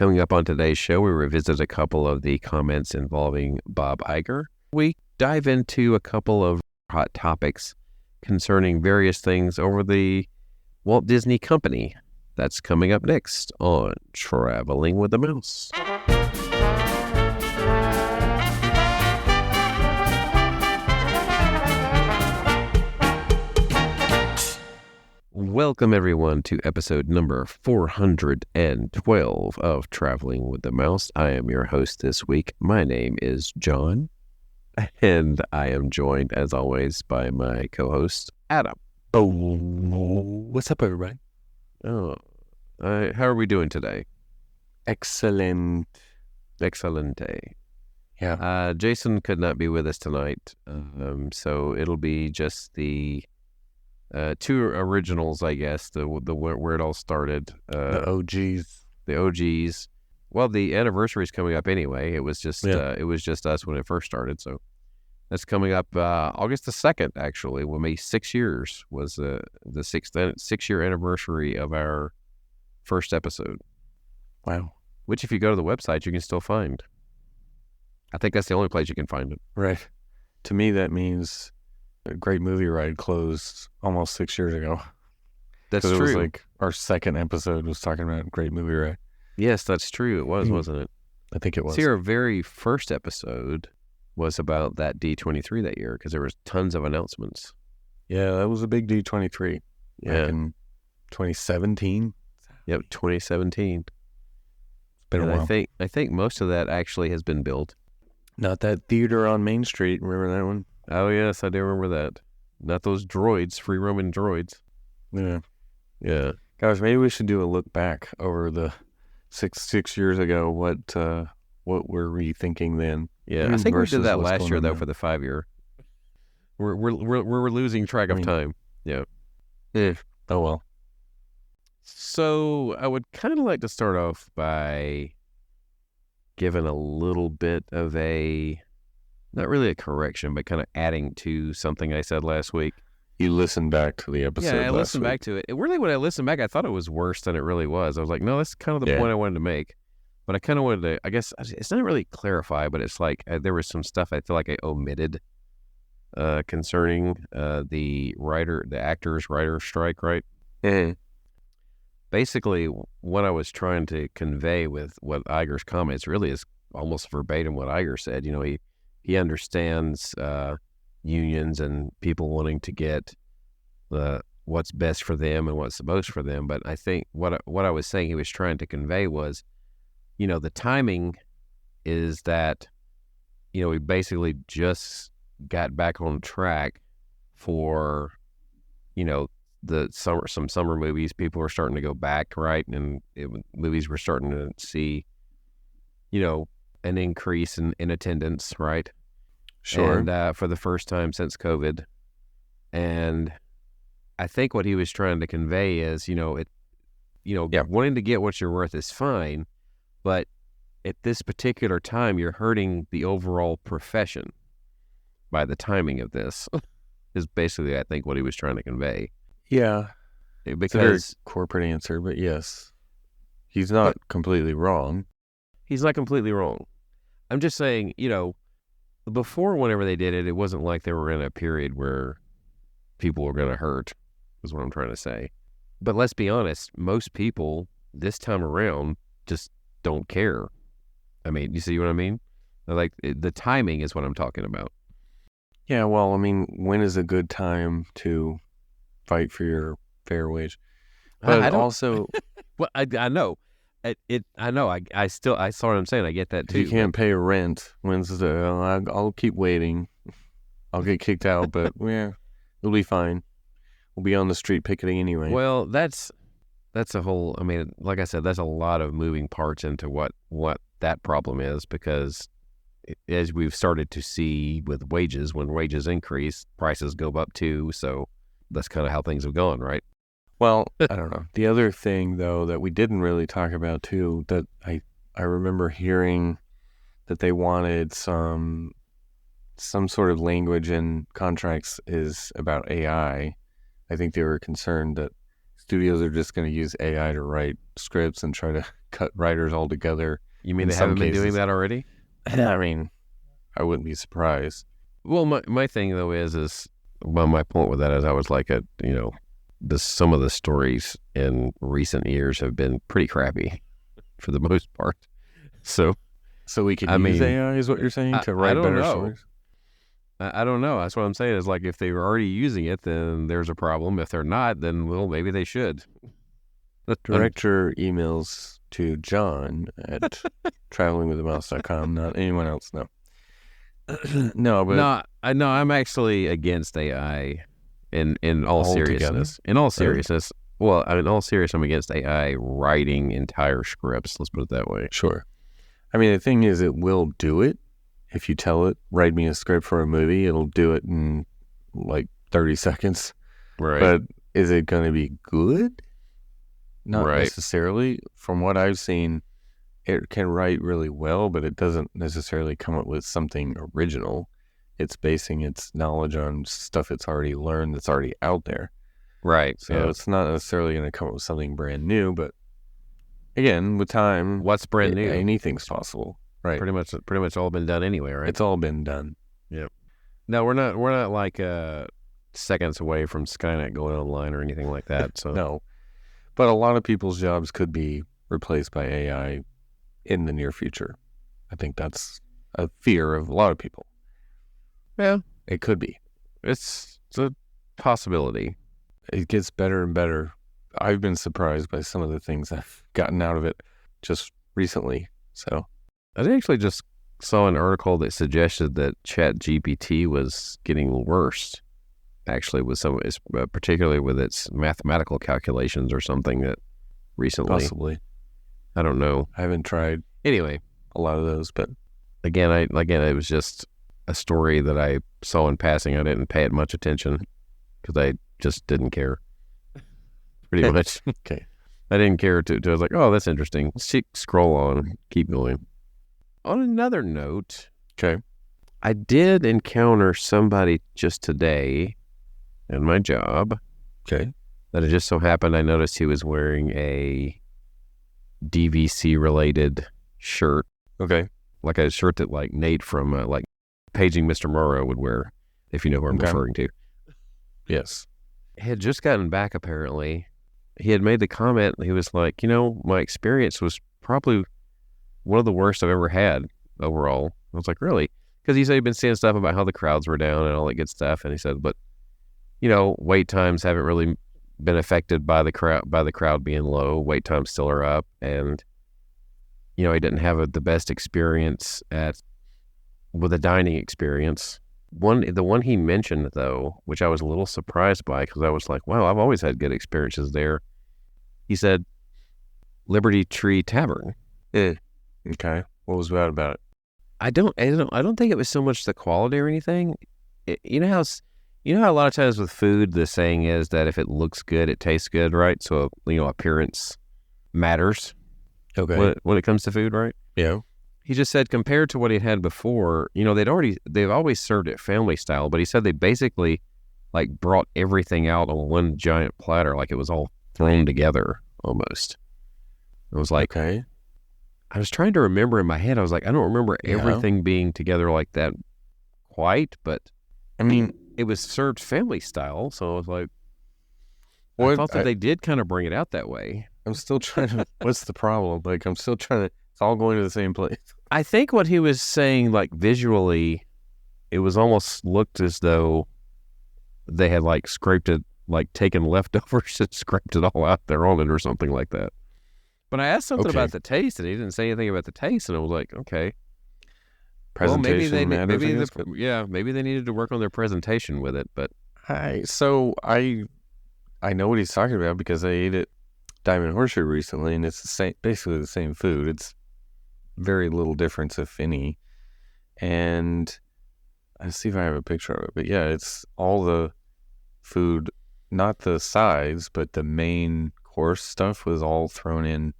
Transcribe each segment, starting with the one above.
Coming up on today's show, we revisit a couple of the comments involving Bob Iger. We dive into a couple of hot topics concerning various things over the Walt Disney Company. That's coming up next on Traveling with the Mouse. Welcome, everyone, to episode number 412 of Traveling with the Mouse. I am your host this week. My name is Jon, and I am joined, as always, by my co-host, Adam. Oh, what's up, everybody? How are we doing today? Excellent. Excelente. Yeah. Jason could not be with us tonight, so it'll be just the two originals, I guess, the where it all started. The OGs. The OGs. Well, the anniversary is coming up anyway. It was just us when it first started. So that's coming up August the 2nd, actually. Will be 6 years was the 6-year anniversary of our first episode. Wow. Which, if you go to the website, you can still find. I think that's the only place you can find it. Right. To me, that means a great movie ride closed almost 6 years ago. That's true. It was like our second episode was talking about great movie ride. Yes, that's true. It was, wasn't it? I think it was. See, our very first episode was about that D23 that year because there was tons of announcements. Yeah, that was a big D23 back in 2017. Yep, 2017. It's been a while. I think most of that actually has been built. Not that theater on Main Street. Remember that one? Oh, yes, I do remember that. Not those droids, free roaming droids. Yeah. Yeah. Gosh, maybe we should do a look back over the six years ago. What were we thinking then? Yeah, I think we did that last year, though, for the 5-year. We're losing track of time. Yeah. Oh, well. So I would kind of like to start off by giving a little bit of not really a correction, but kind of adding to something I said last week. You listened back to the episode. Yeah, I listened back to it. Really, when I listened back, I thought it was worse than it really was. I was like, no, that's kind of the point I wanted to make. But I kind of wanted to, I guess, it's not really clarify, but it's like there was some stuff I feel like I omitted concerning the actors' writer strike, right? Mm-hmm. Basically, what I was trying to convey with what Iger's comments really is almost verbatim what Iger said. You know, he understands unions and people wanting to get what's best for them and what's the most for them. But I think what I was saying he was trying to convey was, you know, the timing is that, you know, we basically just got back on track for, you know, some summer movies. People were starting to go back, right? And movies were starting to see, you know, an increase in attendance, right? Sure. And for the first time since COVID. And I think what he was trying to convey is, wanting to get what you're worth is fine, but at this particular time, you're hurting the overall profession by the timing of this, is basically, I think, what he was trying to convey. Yeah. Because it's a very corporate answer, but yes, he's not completely wrong. He's not completely wrong. I'm just saying, you know, before, whenever they did it, it wasn't like they were in a period where people were going to hurt, is what I'm trying to say. But let's be honest, most people this time around just don't care. I mean, you see what I mean? Like, the timing is what I'm talking about. Yeah, well, I mean, when is a good time to fight for your fair wage? But I also... Well, I know. I know. I saw what I'm saying. I get that too. You can't pay rent. I'll keep waiting. I'll get kicked out, but yeah, it'll be fine. We'll be on the street picketing anyway. Well, that's a whole. I mean, like I said, that's a lot of moving parts into what that problem is, because as we've started to see with wages, when wages increase, prices go up too. So that's kind of how things have gone, right? Well, I don't know. The other thing, though, that we didn't really talk about, too, that I remember hearing that they wanted some sort of language in contracts is about AI. I think they were concerned that studios are just going to use AI to write scripts and try to cut writers all together. You mean in they some haven't been doing cases. that already? I mean, I wouldn't be surprised. Well, my thing though is well, my point with that is I was like some of the stories in recent years have been pretty crappy for the most part. So we could I use mean, AI, is what you're saying, to I write don't better know. stories? I don't know. That's what I'm saying. Is like if they were already using it, then there's a problem. If they're not, then well, maybe they should. Direct your emails to John at travelingwiththemouse.com, not anyone else. No. No, but I'm actually against AI in all Altogether? seriousness. In all seriousness, well, in all seriousness, I'm against AI writing entire scripts. Let's put it that way. sure. I mean, the thing is, it will do it. If you tell it, write me a script for a movie, it'll do it in like 30 seconds. Right. But is it going to be good? Not Right. necessarily. From what I've seen, it can write really well, but it doesn't necessarily come up with something original. It's basing its knowledge on stuff it's already learned that's already out there. Right. So yeah. it's not necessarily going to come up with something brand new, but again, with time, What's brand new? anything's possible. Right. Pretty much all been done anyway, right? It's all been done. No, we're not like seconds away from Skynet going online or anything like that. So No. But a lot of people's jobs could be replaced by AI in the near future. I think that's a fear of a lot of people. yeah, It could be. it's a possibility. It gets better and better. I've been surprised by some of the things I've gotten out of it just recently. So I actually just saw an article that suggested that ChatGPT was getting worse. Actually, with particularly with its mathematical calculations or something that recently. possibly. I don't know. I haven't tried Anyway, a lot of those, but again, it was just a story that I saw in passing. I didn't pay it much attention because I just didn't care. Pretty much. okay. I didn't care to. I was like, oh, that's interesting. Scroll on, keep going. On another note, Okay. I did encounter somebody just today in my job Okay. that it just so happened I noticed he was wearing a DVC related shirt, Okay. like a shirt that like Nate from like Paging Mr. Morrow would wear, if you know who I'm Okay. referring to. Yes. He had just gotten back apparently. He had made the comment, he was like, my experience was probably one of the worst I've ever had overall. I was like, really? Because he said he'd been seeing stuff about how the crowds were down and all that good stuff. And he said, but, wait times haven't really been affected by the crowd being low. Wait times still are up. And, he didn't have the best experience with a dining experience. The one he mentioned, though, which I was a little surprised by because I was like, wow, I've always had good experiences there. He said, Liberty Tree Tavern. Okay. What was bad about it? I don't think it was so much the quality or anything. You know how a lot of times with food, the saying is that if it looks good, it tastes good, right? So, appearance matters Okay. when it comes to food, right? Yeah. He just said compared to what he'd had before, they've always served it family style, but he said they basically like brought everything out on one giant platter, like it was all thrown together almost. It was like, Okay. I was trying to remember in my head. I was like, I don't remember everything being together like that quite, but I mean, it was served family style. So I was like, I what? thought that they did kind of bring it out that way. I'm still trying to. What's the problem? Like, I'm still trying to. It's all going to the same place. I think what he was saying, like visually, it was almost looked as though they had like scraped it, like taken leftovers and scraped it all out there on it or something like that. But I asked something Okay. about the taste, and he didn't say anything about the taste, and I was like, okay. Presentation matters. I guess, but maybe they needed to work on their presentation with it, but I know what he's talking about because I ate at Diamond Horseshoe recently, and it's basically the same food. It's very little difference, if any. And I see if I have a picture of it, but yeah, it's all the food, not the sides, but the main course stuff was all thrown in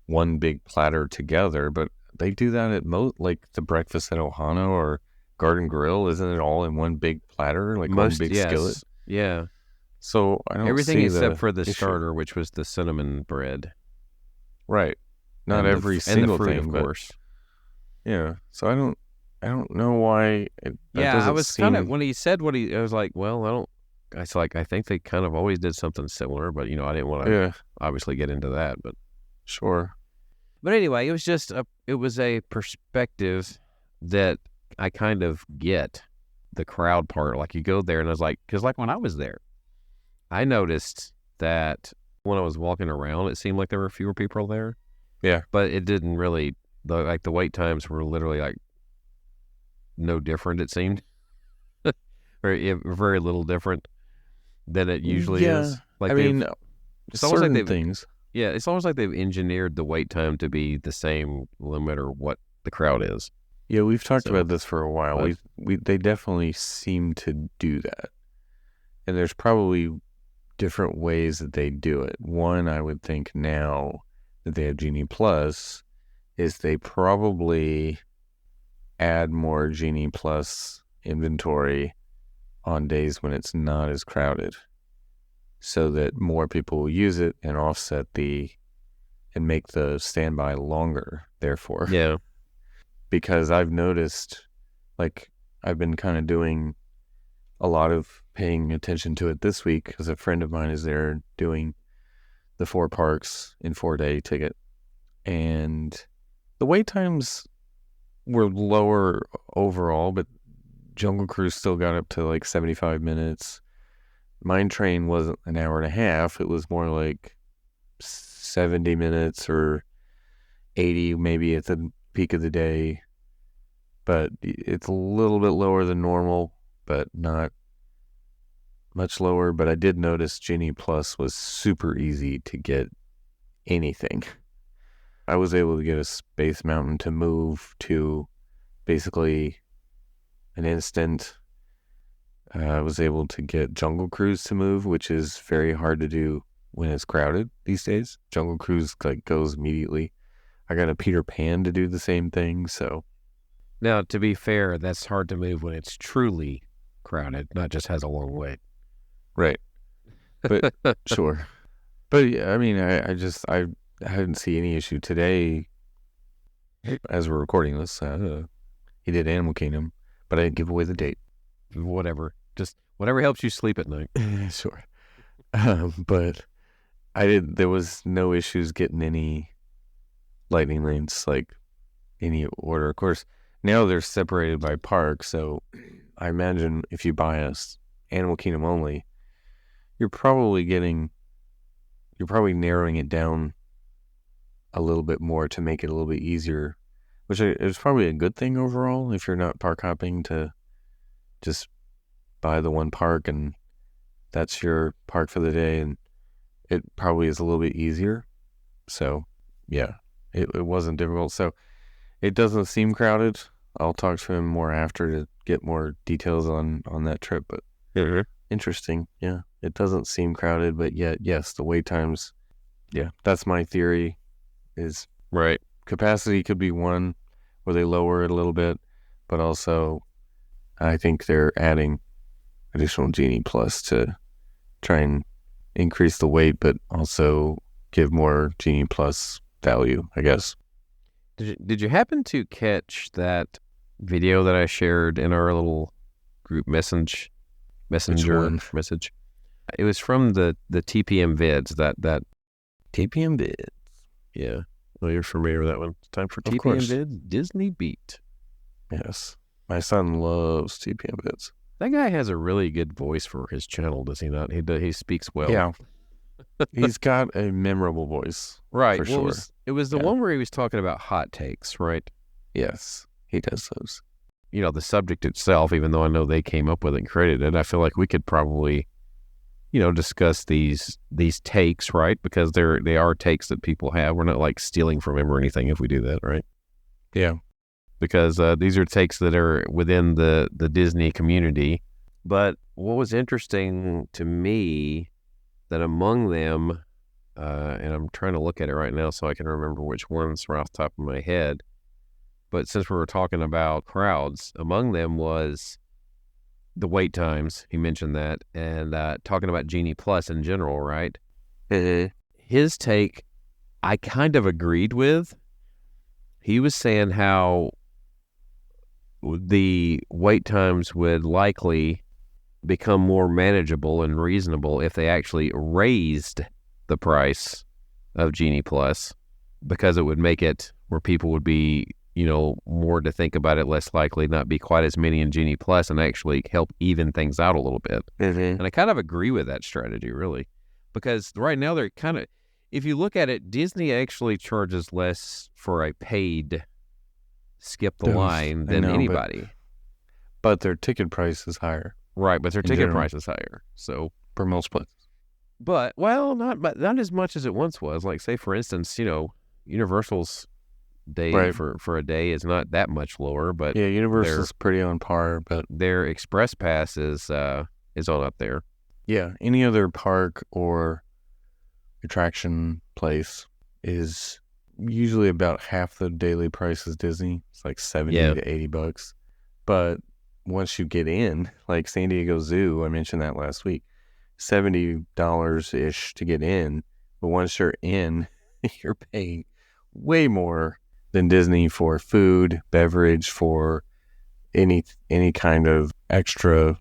one big platter together. But they do that at like the breakfast at Ohana or Garden Grill, isn't it all in one big platter, like one big skillet? Yeah. So I don't Everything see except the for the issue. starter, which was the cinnamon bread. Right. not and every and the single fruit, thing, of but course. yeah. So I don't know why that Yeah, I doesn't was kind of seem. when he said I was like, well, I don't. It's like I think they kind of always did something similar, but I didn't want to Yeah, obviously get into that, sure. but anyway, it was a perspective that I kind of get the crowd part. Like you go there, and I was like, because like when I was there, I noticed that when I was walking around, it seemed like there were fewer people there. Yeah. But it didn't really. The wait times were literally like no different. It seemed very little different than it usually Yeah. is. Like I mean, it's almost like certain things. yeah, it's almost like they've engineered the wait time to be the same no matter what the crowd is. Yeah, we've talked So, about this for a while. but- They definitely seem to do that. And there's probably different ways that they do it. One, I would think now that they have Genie Plus is they probably add more Genie Plus inventory on days when it's not as crowded so that more people will use it and offset and make the standby longer, therefore. Yeah. Because I've noticed, like, I've been kind of doing a lot of paying attention to it this week because a friend of mine is there doing the 4 parks in 4-day ticket. And the wait times were lower overall, but Jungle Cruise still got up to like 75 minutes. Mine Train wasn't an hour and a half. It was more like 70 minutes or 80 maybe at the peak of the day. But it's a little bit lower than normal, but not much lower. But I did notice Genie Plus was super easy to get anything. I was able to get a Space Mountain to move to basically an instant. I was able to get Jungle Cruise to move, which is very hard to do when it's crowded these days. Jungle Cruise like goes immediately. I got a Peter Pan to do the same thing, so. Now, to be fair, that's hard to move when it's truly crowded, not just has a long wait. Right. But sure. But yeah, I mean, I didn't see any issue today as we're recording this. He did Animal Kingdom, but I didn't give away the date. Whatever. Just whatever helps you sleep at night. Sure. But there was no issues getting any lightning lanes, like any order. Of course, now they're separated by park, so I imagine if you buy us Animal Kingdom only, you're probably narrowing it down a little bit more to make it a little bit easier, which is probably a good thing overall if you're not park hopping, to just buy the one park and that's your park for the day, and it probably is a little bit easier. So yeah, it wasn't difficult. So it doesn't seem crowded. I'll talk to him more after to get more details on that trip, but interesting. Yeah, it doesn't seem crowded, but yet, yes, the wait times. Yeah, that's my theory. Is Right. Capacity could be one where they lower it a little bit, but also I think they're adding additional Genie Plus to try and increase the weight, but also give more Genie Plus value, I guess. Did you happen to catch that video that I shared in our little group messenger one? message? It was from the TPM Vids, that TPM Vids. Yeah. Well, you're familiar with that one. It's time for TPM course. Vids Disney Beat. Yes. My son loves TPM Vids. That guy has a really good voice for his channel, does he not? He speaks well. Yeah. He's got a memorable voice. Right. For sure. It was the one where he was talking about hot takes, right? Yes. He does those. The subject itself, even though I know they came up with it and created it, I feel like we could probably, discuss these takes, right? Because they are takes that people have. We're not like stealing from him or anything if we do that, right? Yeah. Because these are takes that are within the Disney community. But what was interesting to me, that among them, and I'm trying to look at it right now so I can remember which ones were off the top of my head, but since we were talking about crowds, among them was the wait times. He mentioned that, and talking about Genie Plus in general, right? His take I kind of agreed with. He was saying how the wait times would likely become more manageable and reasonable if they actually raised the price of Genie Plus, because it would make it where people would be, more to think about it, less likely not be quite as many in Genie Plus, and actually help even things out a little bit. Mm-hmm. And I kind of agree with that strategy, really, because right now they're kind of, if you look at it, Disney actually charges less for a paid skip the line than anybody. But their ticket price is higher. Right, but their ticket price is higher. So for most places. But not as much as it once was. Like, say for instance, Universal's day for a day is not that much lower, but yeah, Universal's pretty on par, but their Express Pass is on up there. Yeah, any other park or attraction place is usually about half the daily price as Disney. It's like $70 to $80. But once you get in, like San Diego Zoo, I mentioned that last week, $70-ish to get in. But once you're in, you're paying way more than Disney for food, beverage, for any kind of extra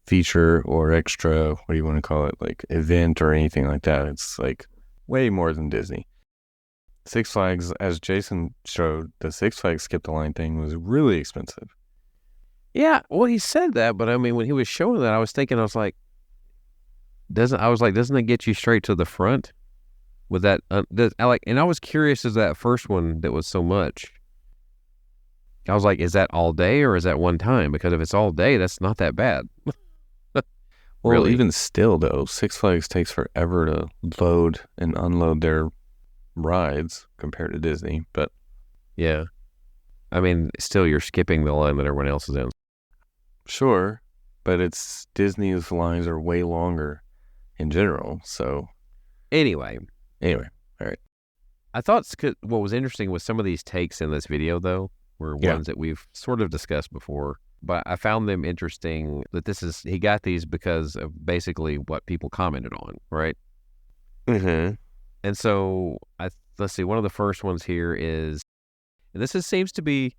feature or extra, what do you want to call it, like event or anything like that. It's like way more than Disney. Six Flags, as Jason showed, the Six Flags skip the line thing was really expensive. Yeah, well, he said that, but I mean, when he was showing that, I was like, doesn't it get you straight to the front? With that, and I was curious, is that first one that was so much? I was like, is that all day or is that one time? Because if it's all day, that's not that bad. Well, really. Even still, though, Six Flags takes forever to load and unload their rides compared to Disney. But yeah, I mean, still, you're skipping the line that everyone else is in. Sure, but it's Disney's lines are way longer in general. So anyway, all right. I thought what was interesting was some of these takes in this video, though, were ones that we've sort of discussed before. But I found them interesting that he got these because of basically what people commented on, right? Mm-hmm. And so, let's see, one of the first ones here is, and seems to be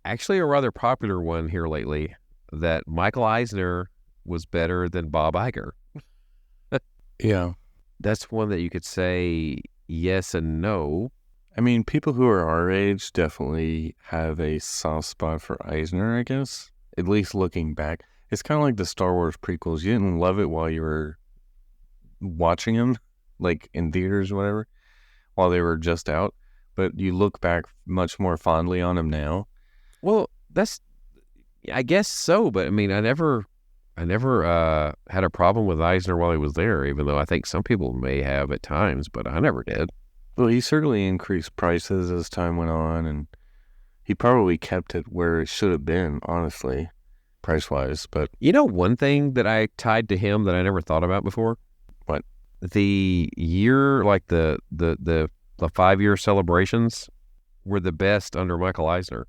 actually a rather popular one here lately, that Michael Eisner was better than Bob Iger. Yeah. That's one that you could say yes and no. I mean, people who are our age definitely have a soft spot for Eisner, I guess. At least looking back. It's kind of like the Star Wars prequels. You didn't love it while you were watching them, like in theaters or whatever, while they were just out. But you look back much more fondly on them now. Well, I guess so. But I mean, I never had a problem with Eisner while he was there, even though I think some people may have at times, but I never did. Well, he certainly increased prices as time went on, and he probably kept it where it should have been, honestly, price-wise. But one thing that I tied to him that I never thought about before? What? The year, like the 5-year celebrations were the best under Michael Eisner.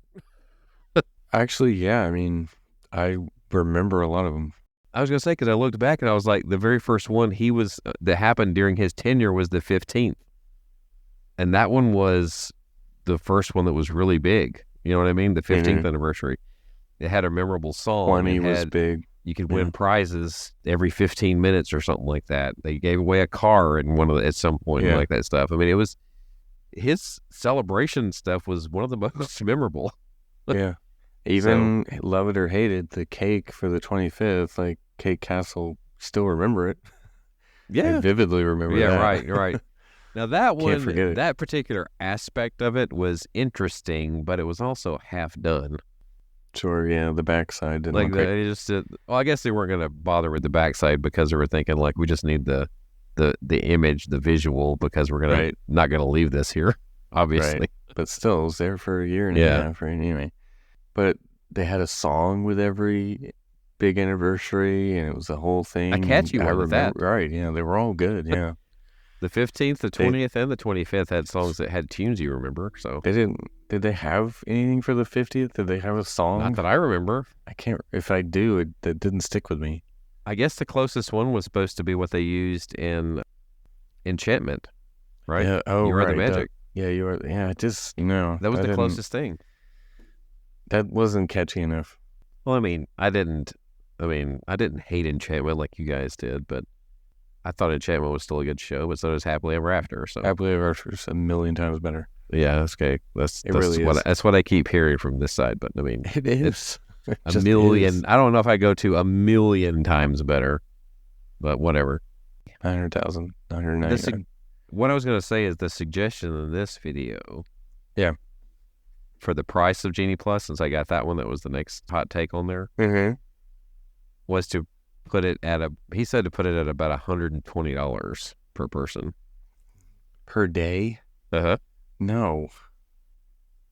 Actually, yeah. I mean, I remember a lot of them. I was going to say, because I looked back and I was like, the very first one that happened during his tenure was the 15th. And that one was the first one that was really big. You know what I mean? The 15th anniversary. It had a memorable song. 20 was big. You could win prizes every 15 minutes or something like that. They gave away a car at some point, like that stuff. I mean, his celebration stuff was one of the most memorable. Yeah. Even love it or hate it, the cake for the 25th, like Cake Castle, still remember it. Yeah. I vividly remember that. Yeah, right. Now that one, Can't forget it. That particular aspect of it was interesting, but it was also half done. Sure, yeah, the backside didn't look great. They just did, well, I guess they weren't going to bother with the backside because they were thinking like we just need the image, the visual, because we're not going to leave this here, obviously. Right. But still, it was there for a year and a half, right? Anyway. But they had a song with every big anniversary, and it was the whole thing. A catchy one with that. Right, yeah, they were all good, yeah. The 15th, the 20th, and the 25th had songs that had tunes you remember, so. They didn't, did they have anything for the 50th? Did they have a song? Not that I remember. I can't, if I do, that didn't stick with me. I guess the closest one was supposed to be what they used in Enchantment. right? Yeah. Oh, You Are the right. Magic. You Are. Yeah. Just That was the closest thing. That wasn't catchy enough. Well, I didn't hate Enchantment like you guys did, but I thought Enchantment was still a good show, but so does Happily Ever After. So Happily Ever After is a million times better. Yeah, that's okay. That's really what is. That's what I keep hearing from this side. But it is it's a million. Is. I don't know if I go to a million times better, but whatever. 900,000, 999. What I was going to say is the suggestion in this video. Yeah. For the price of Genie Plus, since I got that one, that was the next hot take on there. Mm-hmm. Was to put it at he said to put it at about $120 per person. Per day? Uh-huh. No.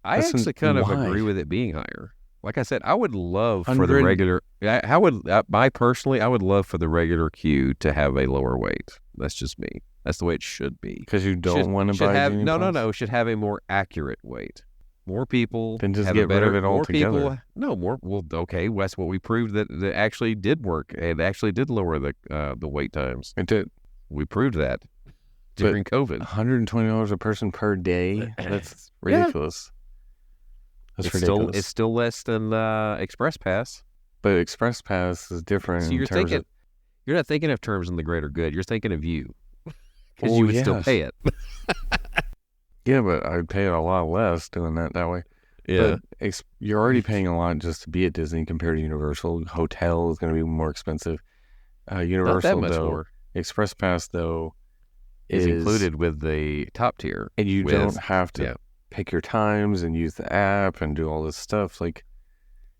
I actually kind of agree with it being higher. Like I said, I would love for the regular. I would love for the regular queue to have a lower weight. That's just me. That's the way it should be. Because you don't want to buy Genie Plus? No. Should have a more accurate weight. More people. Then just get rid of it altogether. More. Well, okay. That's what we proved that actually did work. It actually did lower the wait times. It did. We proved that during COVID. $120 a person per day. That's ridiculous. That's ridiculous. It's still less than Express Pass. But Express Pass is different. So you're not thinking of terms in the greater good. You're thinking of you, because you would still pay it. Yeah, but I'd pay it a lot less doing that way. Yeah. But you're already paying a lot just to be at Disney compared to Universal. Hotel is going to be more expensive. Universal, not that much though, more. Express Pass, though, is included with the top tier. And you don't have to pick your times and use the app and do all this stuff. Like,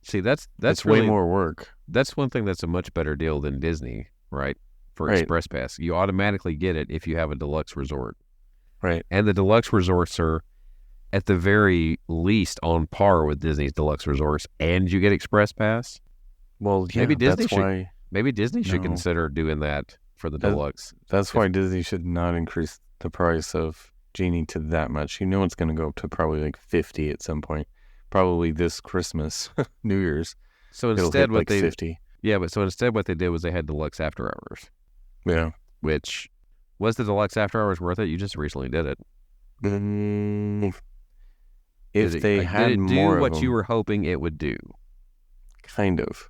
see, that's really, way more work. That's one thing that's a much better deal than Disney, right? For Express Pass. You automatically get it if you have a deluxe resort. Right. And the deluxe resorts are at the very least on par with Disney's deluxe resorts, and you get Express Pass. Well, yeah, maybe Disney should consider doing that for the deluxe. That's why Disney should not increase the price of Genie to that much. You know it's going to go up to probably like 50 at some point. Probably this Christmas, New Year's. So instead, what they 50. Yeah, but so instead, what they did was they had deluxe after hours. Yeah. Which was the deluxe after hours worth it? You just recently did it. If they had more do what you were hoping it would do? Kind of.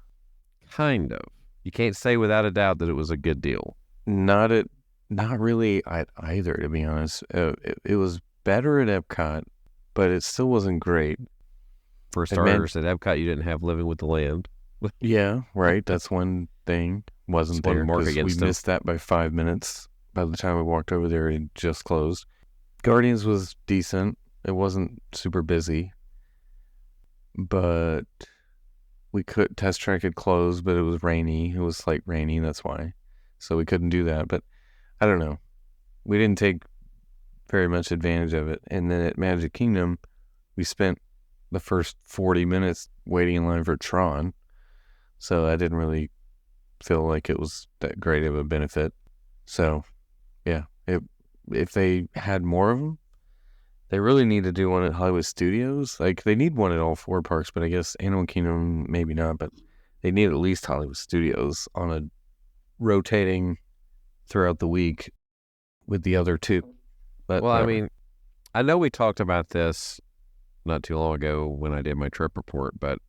You can't say without a doubt that it was a good deal. Not really either, to be honest. It was better at Epcot, but it still wasn't great. For starters, at Epcot, you didn't have Living with the Land. Yeah, right. That's one thing. Wasn't there. We missed that by 5 minutes. By the time we walked over there, it just closed. Guardians was decent. It wasn't super busy. But Test Track had closed, but it was rainy. It was like rainy, that's why. So we couldn't do that. But I don't know. We didn't take very much advantage of it. And then at Magic Kingdom, we spent the first 40 minutes waiting in line for Tron. So I didn't really feel like it was that great of a benefit. So, yeah, if they had more of them, they really need to do one at Hollywood Studios. Like, they need one at all 4 parks, but I guess Animal Kingdom, maybe not, but they need at least Hollywood Studios on a rotating throughout the week with the other 2. But well, whatever. I mean, I know we talked about this not too long ago when I did my trip report, but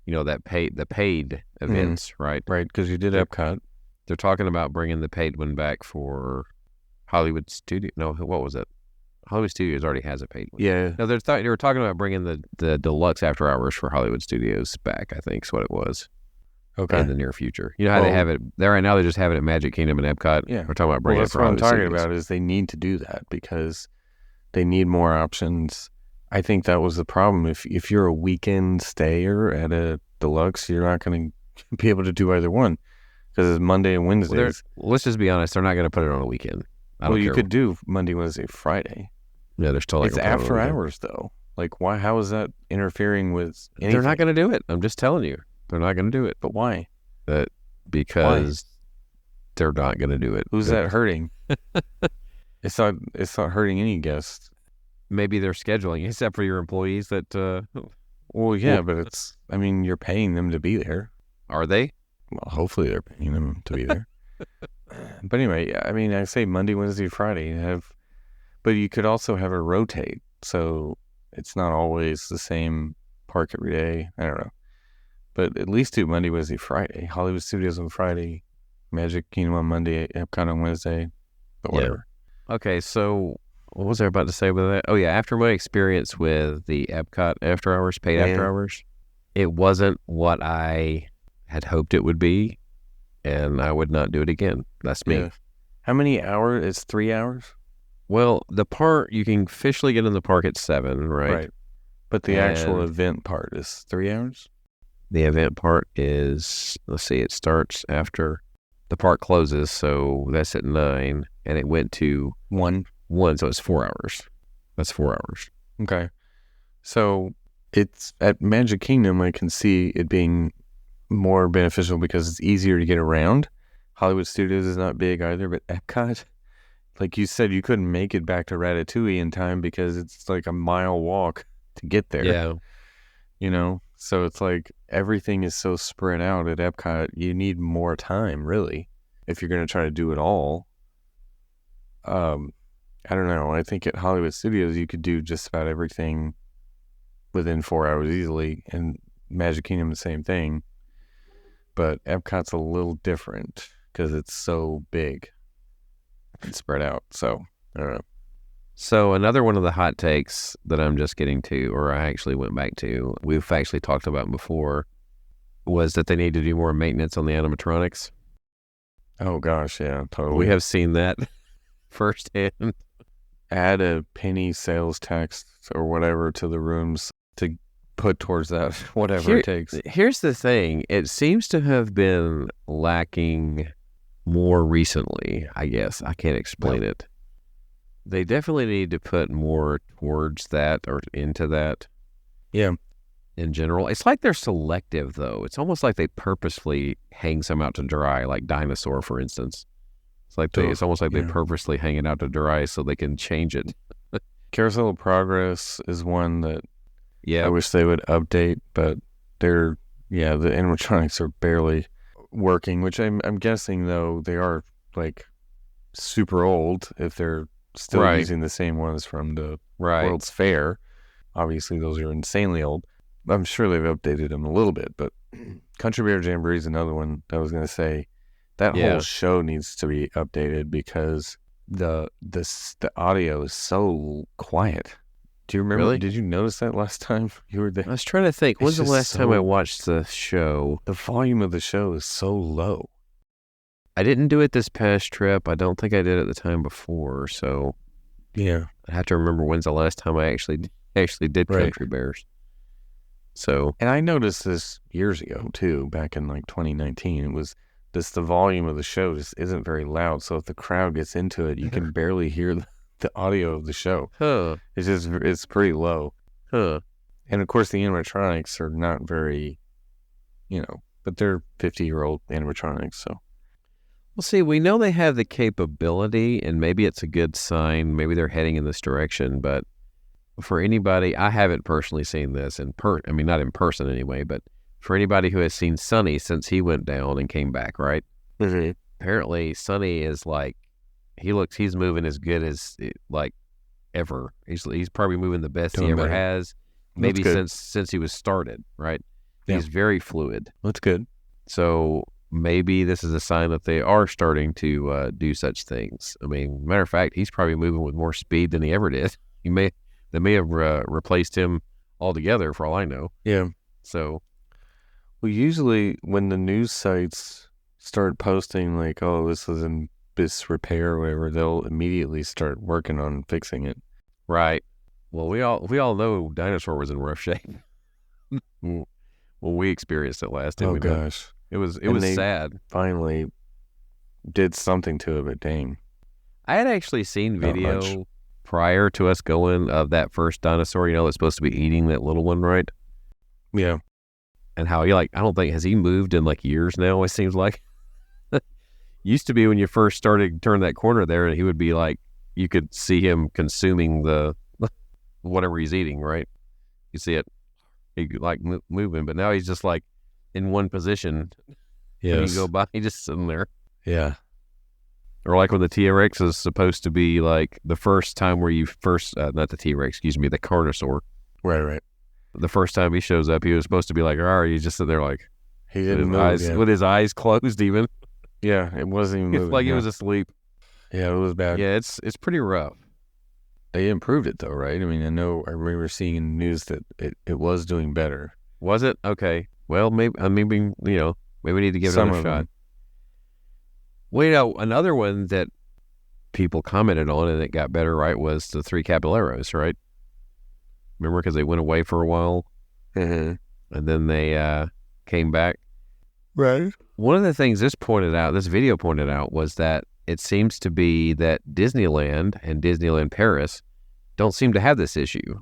you know, the paid events, right? Right, because you did Epcot. They're talking about bringing the paid one back for Hollywood Studio. No, what was it? Hollywood Studios already has a paid one. Yeah. No, they were talking about bringing the deluxe after hours for Hollywood Studios back, I think is what it was. Okay. In the near future. You know how they have it there right now? They just have it at Magic Kingdom and Epcot. Yeah. We're talking about bringing it for Hollywood Studios. What I'm talking about is they need to do that because they need more options. I think that was the problem. If you're a weekend stayer at a deluxe, you're not going to be able to do either one because it's Monday and Wednesdays. Well, let's just be honest. They're not going to put it on a weekend. You could do Monday, Wednesday, Friday. Yeah, they're still. It's after hours though. Like, why? How is that interfering with anything? They're not going to do it. I'm just telling you, they're not going to do it. But why? Because they're not going to do it. Who's that hurting? It's not hurting any guests. Maybe they're scheduling, except for your employees that... well, yeah, but it's... I mean, you're paying them to be there. Are they? Well, hopefully they're paying them to be there. But anyway, I mean, I say Monday, Wednesday, Friday. But you could also have it rotate, so it's not always the same park every day. I don't know. But at least do Monday, Wednesday, Friday. Hollywood Studios on Friday, Magic Kingdom on Monday, Epcot on Wednesday, but whatever. Yeah. Okay, so what was I about to say with that? Oh, yeah, after my experience with the Epcot after hours, paid after hours, it wasn't what I had hoped it would be, and I would not do it again. That's me. Yeah. How many hours? It's 3 hours? Well, the part, you can officially get in the park at 7, right? But the actual event part is 3 hours? The event part is, let's see, it starts after the park closes, so that's at 9, and it went to 1, so it's 4 hours. That's 4 hours. Okay. So it's at Magic Kingdom, I can see it being more beneficial because it's easier to get around. Hollywood Studios is not big either, but Epcot, like you said, you couldn't make it back to Ratatouille in time because it's like a mile walk to get there. Yeah. You know? So it's like everything is so spread out at Epcot, you need more time, really, if you're going to try to do it all. I don't know. I think at Hollywood Studios, you could do just about everything within 4 hours easily, and Magic Kingdom, the same thing. But Epcot's a little different because it's so big and spread out. So, I don't know. So another one of the hot takes that I'm just getting to, or I actually went back to, we've actually talked about before, was that they need to do more maintenance on the animatronics. Oh gosh, yeah, totally. We have seen that firsthand. Add a penny sales tax or whatever to the rooms to put towards that, whatever it takes. Here's the thing. It seems to have been lacking more recently, I guess. I can't explain it. They definitely need to put more towards that or into that. Yeah. In general. It's like they're selective, though. It's almost like they purposefully hang some out to dry, like Dinosaur, for instance. It's like it's almost like they purposely hang it out to dry so they can change it. Carousel of Progress is one that I wish they would update, but the animatronics are barely working, which I'm guessing, though, they are like super old if they're still using the same ones from the World's Fair. Obviously, those are insanely old. I'm sure they've updated them a little bit, but Country Bear Jamboree is another one that I was going to say. That whole show needs to be updated because the audio is so quiet. Do you remember? Really? Did you notice that last time you were there? I was trying to think. When's the last time I watched the show? The volume of the show is so low. I didn't do it this past trip. I don't think I did it the time before. So yeah, I have to remember when's the last time I actually did Country Bears. So, and I noticed this years ago too, back in like 2019. It was the volume of the show just isn't very loud. So if the crowd gets into it, you can barely hear the audio of the show. It's pretty low. And of course, the animatronics are not very, but they're 50-year-old animatronics. So, well, see, we know they have the capability, and maybe it's a good sign. Maybe they're heading in this direction. But for anybody, I haven't personally seen this not in person anyway, but for anybody who has seen Sonny since he went down and came back, right? Mm-hmm. Apparently, Sonny is like, he's moving as good as like ever. He's probably moving the best he ever has, maybe since he was started, right? Yeah. He's very fluid. That's good. So maybe this is a sign that they are starting to do such things. I mean, matter of fact, he's probably moving with more speed than he ever did. They may have replaced him altogether, for all I know. Yeah. So, well, usually when the news sites start posting like, "Oh, this is in this repair," or whatever, they'll immediately start working on fixing it. Right. Well, we all know Dinosaur was in rough shape. Well, we experienced it last time. Oh gosh, it was sad. Finally, did something to it, but dang. I had actually seen video prior to us going of that first dinosaur. That's supposed to be eating that little one, right? Yeah. And how I don't think, has he moved in like years now? It seems like. Used to be when you first started turn that corner there, and he would be like, you could see him consuming the whatever he's eating, right? You see it, he like moving, but now he's just like in one position. Yeah, you go by, he's just sitting there. Yeah, Or like when the T-Rex is supposed to be like the first time where you first, not the T-Rex, excuse me, the Carnosaur. Right. The first time he shows up, he was supposed to be like, all right, he's just sitting there like, he didn't move, with his eyes closed even. Yeah, it wasn't even moving. It's like he was asleep. Yeah, it was bad. Yeah, it's pretty rough. They improved it though, right? I mean, I remember seeing in the news that it was doing better. Was it? Okay. Well, maybe maybe we need to give it another shot. Well, another one that people commented on and it got better, right, was the 3 Caballeros, right? Remember, because they went away for a while, and then they came back. Right. One of the things this video pointed out, was that it seems to be that Disneyland and Disneyland Paris don't seem to have this issue.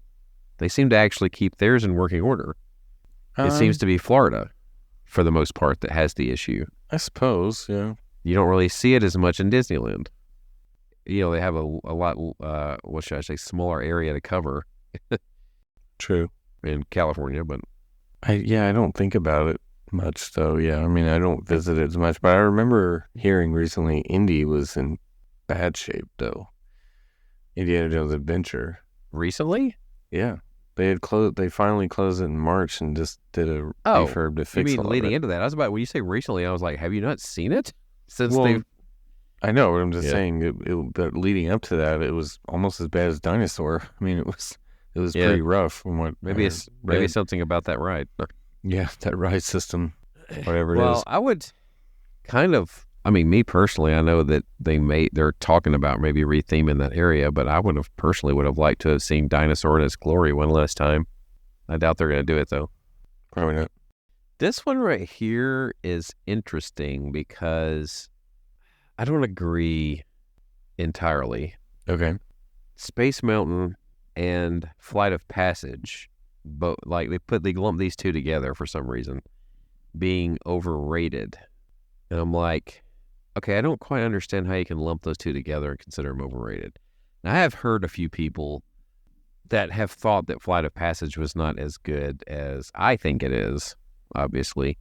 They seem to actually keep theirs in working order. It seems to be Florida, for the most part, that has the issue. I suppose, yeah. You don't really see it as much in Disneyland. They have a lot, what should I say, smaller area to cover. True. In California, but... I don't think about it much, though. Yeah, I mean, I don't visit it as much, but I remember hearing recently Indy was in bad shape, though. Indiana Jones Adventure. Recently? Yeah. They finally closed it in March and just did a refurb to fix it. You mean leading into that? When you say recently, I was like, have you not seen it? I know, but I'm just saying, but leading up to that, it was almost as bad as Dinosaur. I mean, it was pretty rough from what maybe something about that ride. Yeah, that ride system, whatever it is. Well, I would me personally, I know that they're talking about maybe retheming that area, but I would have liked to have seen Dinosaur in its glory one last time. I doubt they're going to do it though. Probably not. This one right here is interesting because I don't agree entirely. Okay. Space Mountain and Flight of Passage, but like they lump these two together for some reason, being overrated. And I'm like, okay, I don't quite understand how you can lump those two together and consider them overrated. Now, I have heard a few people that have thought that Flight of Passage was not as good as I think it is, obviously.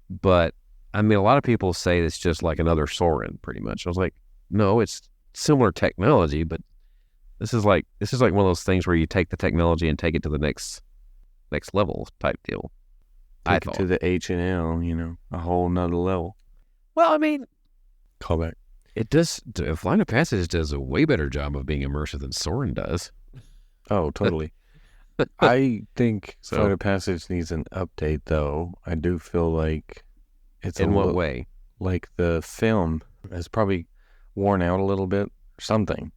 But, I mean, a lot of people say it's just like another Soarin', pretty much. I was like, no, it's similar technology, but this is like one of those things where you take the technology and take it to the next level type deal. Take it to the H&L, a whole nother level. Well, I mean, callback. It does. Flight of Passage does a way better job of being immersive than Soarin' does. Oh, totally. I think Flight of Passage needs an update, though. I do feel like it's in what way? Like the film has probably worn out a little bit or something,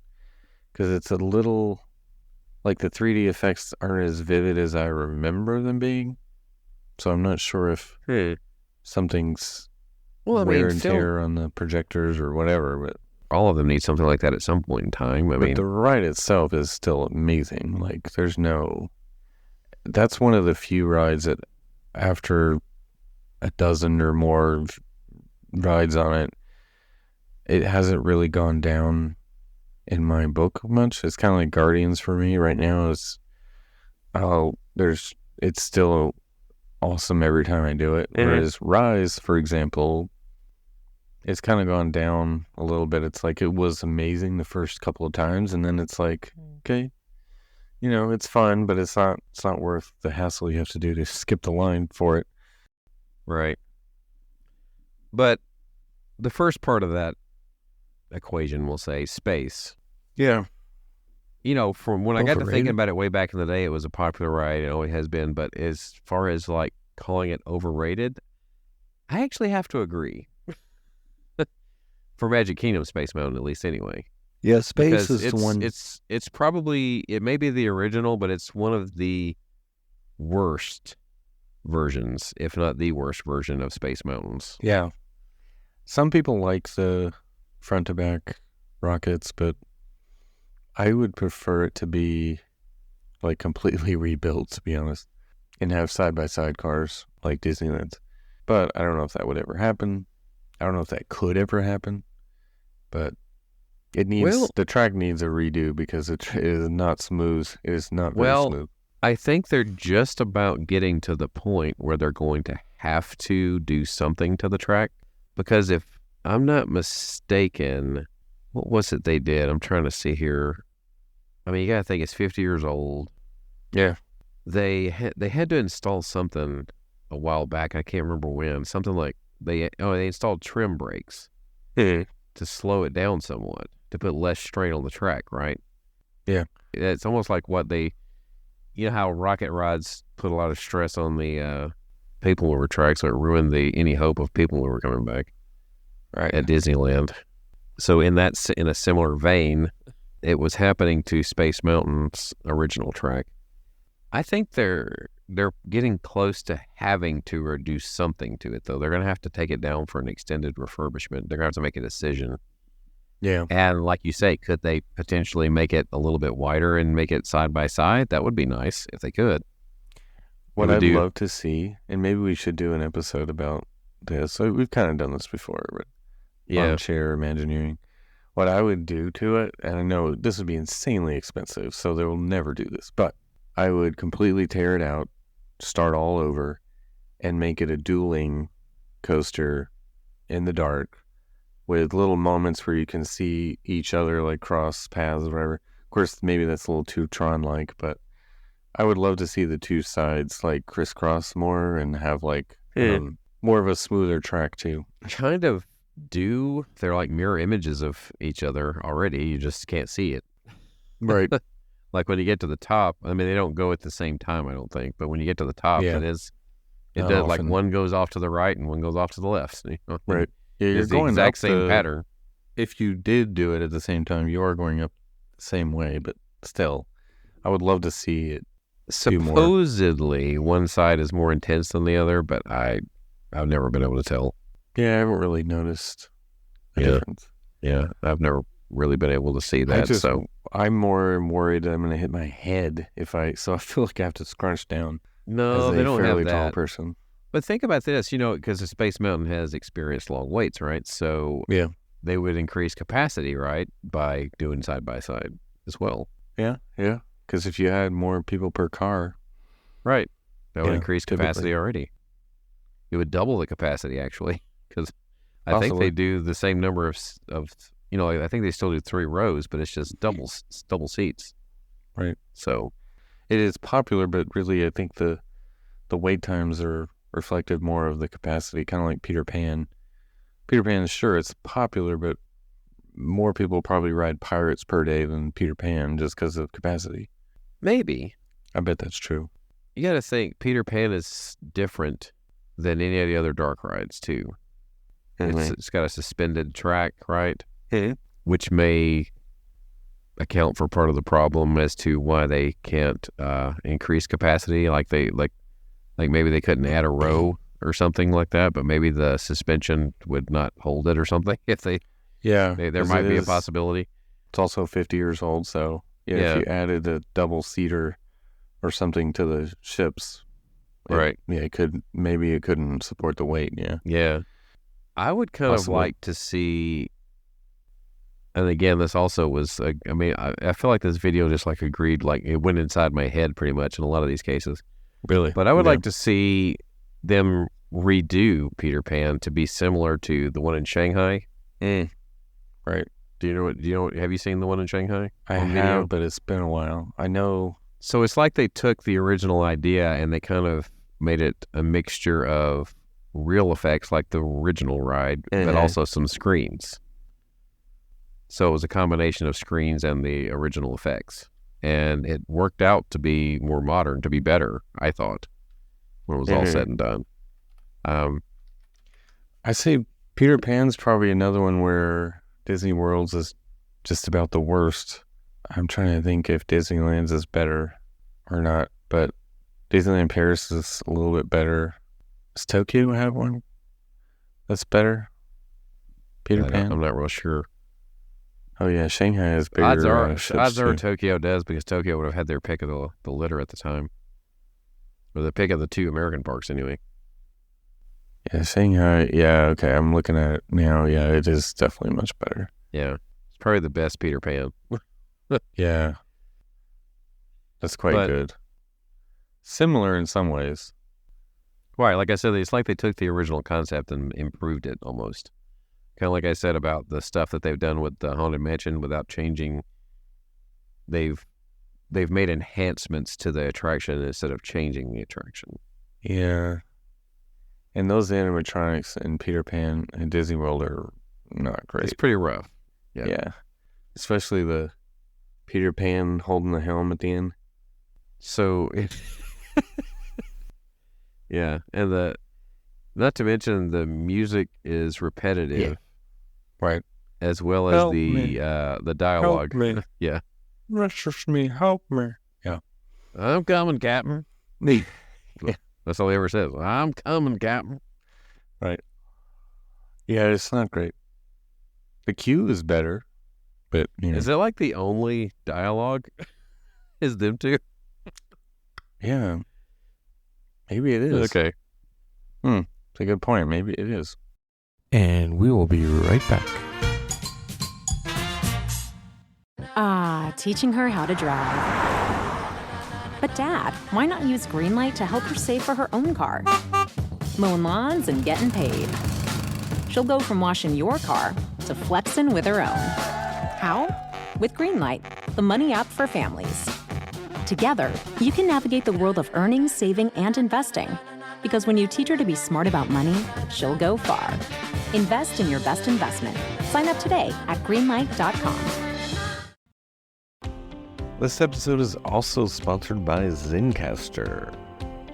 because it's a little like the 3D effects aren't as vivid as I remember them being. So I'm not sure if something's wear and tear on the projectors or whatever, but all of them need something like that at some point in time. But the ride itself is still amazing. Like that's one of the few rides that after a dozen or more rides on it, it hasn't really gone down in my book much. It's kind of like Guardians for me right now. It's still awesome every time I do it. Mm-hmm. Whereas Rise, for example, it's kind of gone down a little bit. It's like it was amazing the first couple of times, and then it's like, okay, it's fun, but it's not worth the hassle you have to do to skip the line for it. Right. But the first part of that equation, we'll say, space. Yeah. From when I got to thinking about it way back in the day, it was a popular ride. It always has been. But as far as like calling it overrated, I actually have to agree. For Magic Kingdom Space Mountain, at least, anyway. Yeah, space is the one. It's probably, it may be the original, but it's one of the worst versions, if not the worst version of Space Mountains. Yeah. Some people like the front to back rockets, but I would prefer it to be like completely rebuilt, to be honest, and have side-by-side cars like Disneyland's. But I don't know if that would ever happen. I don't know if that could ever happen, but the track needs a redo because it is not smooth. It is not very smooth. I think they're just about getting to the point where they're going to have to do something to the track, because if I'm not mistaken, what was it they did? I'm trying to see here. I mean, you got to think it's 50 years old. Yeah. They had to install something a while back. I can't remember when. Something like they installed trim brakes to slow it down somewhat, to put less strain on the track, right? Yeah. It's almost like what they, you know how rocket rides put a lot of stress on the people mover track, so it ruined any hope of people mover coming back at Disneyland. So in a similar vein, it was happening to Space Mountain's original track. I think they're getting close to having to or do something to it, though. They're going to have to take it down for an extended refurbishment. They're going to have to make a decision. Yeah. And like you say, could they potentially make it a little bit wider and make it side by side? That would be nice if they could. What I'd love to see, and maybe we should do an episode about this. So we've kind of done this before, but armchair Imagineering. What I would do to it, and I know this would be insanely expensive, so they will never do this, but I would completely tear it out, start all over, and make it a dueling coaster in the dark with little moments where you can see each other, like cross paths or whatever. Of course, maybe that's a little too Tron-like, but I would love to see the two sides like crisscross more and have like more of a smoother track too. Kind of do. They're like mirror images of each other already. You just can't see it. Right. Like when you get to the top, I mean, they don't go at the same time, I don't think. But when you get to the top, it does often. Like one goes off to the right and one goes off to the left. You know? Right. Yeah, you're it's going the exact same pattern. If you did do it at the same time, you are going up the same way. But still, I would love to see it. Supposedly, one side is more intense than the other, but I've never been able to tell. Yeah, I haven't really noticed a difference. Yeah, I've never really been able to see that. So I'm more worried that I'm going to hit my head so I feel like I have to scrunch down. No, they don't have that. Tall person. But think about this, because the Space Mountain has experienced long waits, right? So they would increase capacity, right, by doing side by side as well. Yeah. Because if you had more people per car, right, that would increase capacity already. It would double the capacity actually, because I think they do the same number of I think they still do 3 rows, but it's just double seats. Right. So it is popular, but really I think the wait times are reflective more of the capacity, kind of like Peter Pan. Peter Pan, sure, it's popular, but more people probably ride Pirates per day than Peter Pan just because of capacity. Maybe. I bet that's true. You got to think Peter Pan is different than any of the other dark rides too. Mm-hmm. It's got a suspended track, right? Mm-hmm. Which may account for part of the problem as to why they can't increase capacity. Like maybe they couldn't add a row or something like that, but maybe the suspension would not hold it or something. If there might be a possibility. It's also 50 years old, so if you added a double seater or something to the ships, right? It couldn't support the weight. Yeah. I would kind of like to see. And again, this also was, I feel like this video just like agreed, like it went inside my head pretty much in a lot of these cases. Really? But I would like to see them redo Peter Pan to be similar to the one in Shanghai. Right. Do you know, have you seen the one in Shanghai? I have, but it's been a while. I know. So it's like they took the original idea and they kind of made it a mixture of real effects like the original ride, but also some screens. So it was a combination of screens and the original effects. And it worked out to be more modern, to be better, I thought, when it was all said and done. I say Peter Pan's probably another one where Disney World's is just about the worst. I'm trying to think if Disneyland's is better or not, but Disneyland Paris is a little bit better. Does Tokyo have one that's better? Peter Pan? I'm not real sure. Oh yeah, Shanghai has bigger odds are Tokyo does, because Tokyo would have had their pick of the litter at the time. Or the pick of the 2 American parks anyway. Yeah, Shanghai, okay, I'm looking at it now. Yeah, it is definitely much better. Yeah, it's probably the best Peter Pan. Yeah. That's quite good. Similar in some ways. Right, like I said, it's like they took the original concept and improved it almost. Kind of like I said about the stuff that they've done with the Haunted Mansion without changing. They've made enhancements to the attraction instead of changing the attraction. Yeah. And those animatronics in Peter Pan and Disney World are not great. It's pretty rough. Yeah. Especially the Peter Pan holding the helm at the end. So, yeah. And not to mention the music is repetitive. Yeah. Right. As well as Help the me. dialogue. Help me. Yeah. Rescue me. Help me. Yeah. I'm coming, Captain. Yeah. That's all he ever says. I'm coming, Captain. Right. Yeah, it's not great. The queue is better, but Is it like the only dialogue? Is them two? Yeah. Maybe it is. Okay. It's a good point. Maybe it is. And we will be right back. Teaching her how to drive. But Dad, why not use Greenlight to help her save for her own car? Mowing lawns and getting paid. She'll go from washing your car to flexing with her own. How? With Greenlight, the money app for families. Together, you can navigate the world of earning, saving, and investing. Because when you teach her to be smart about money, she'll go far. Invest in your best investment. Sign up today at greenlight.com. This episode is also sponsored by Zencastr.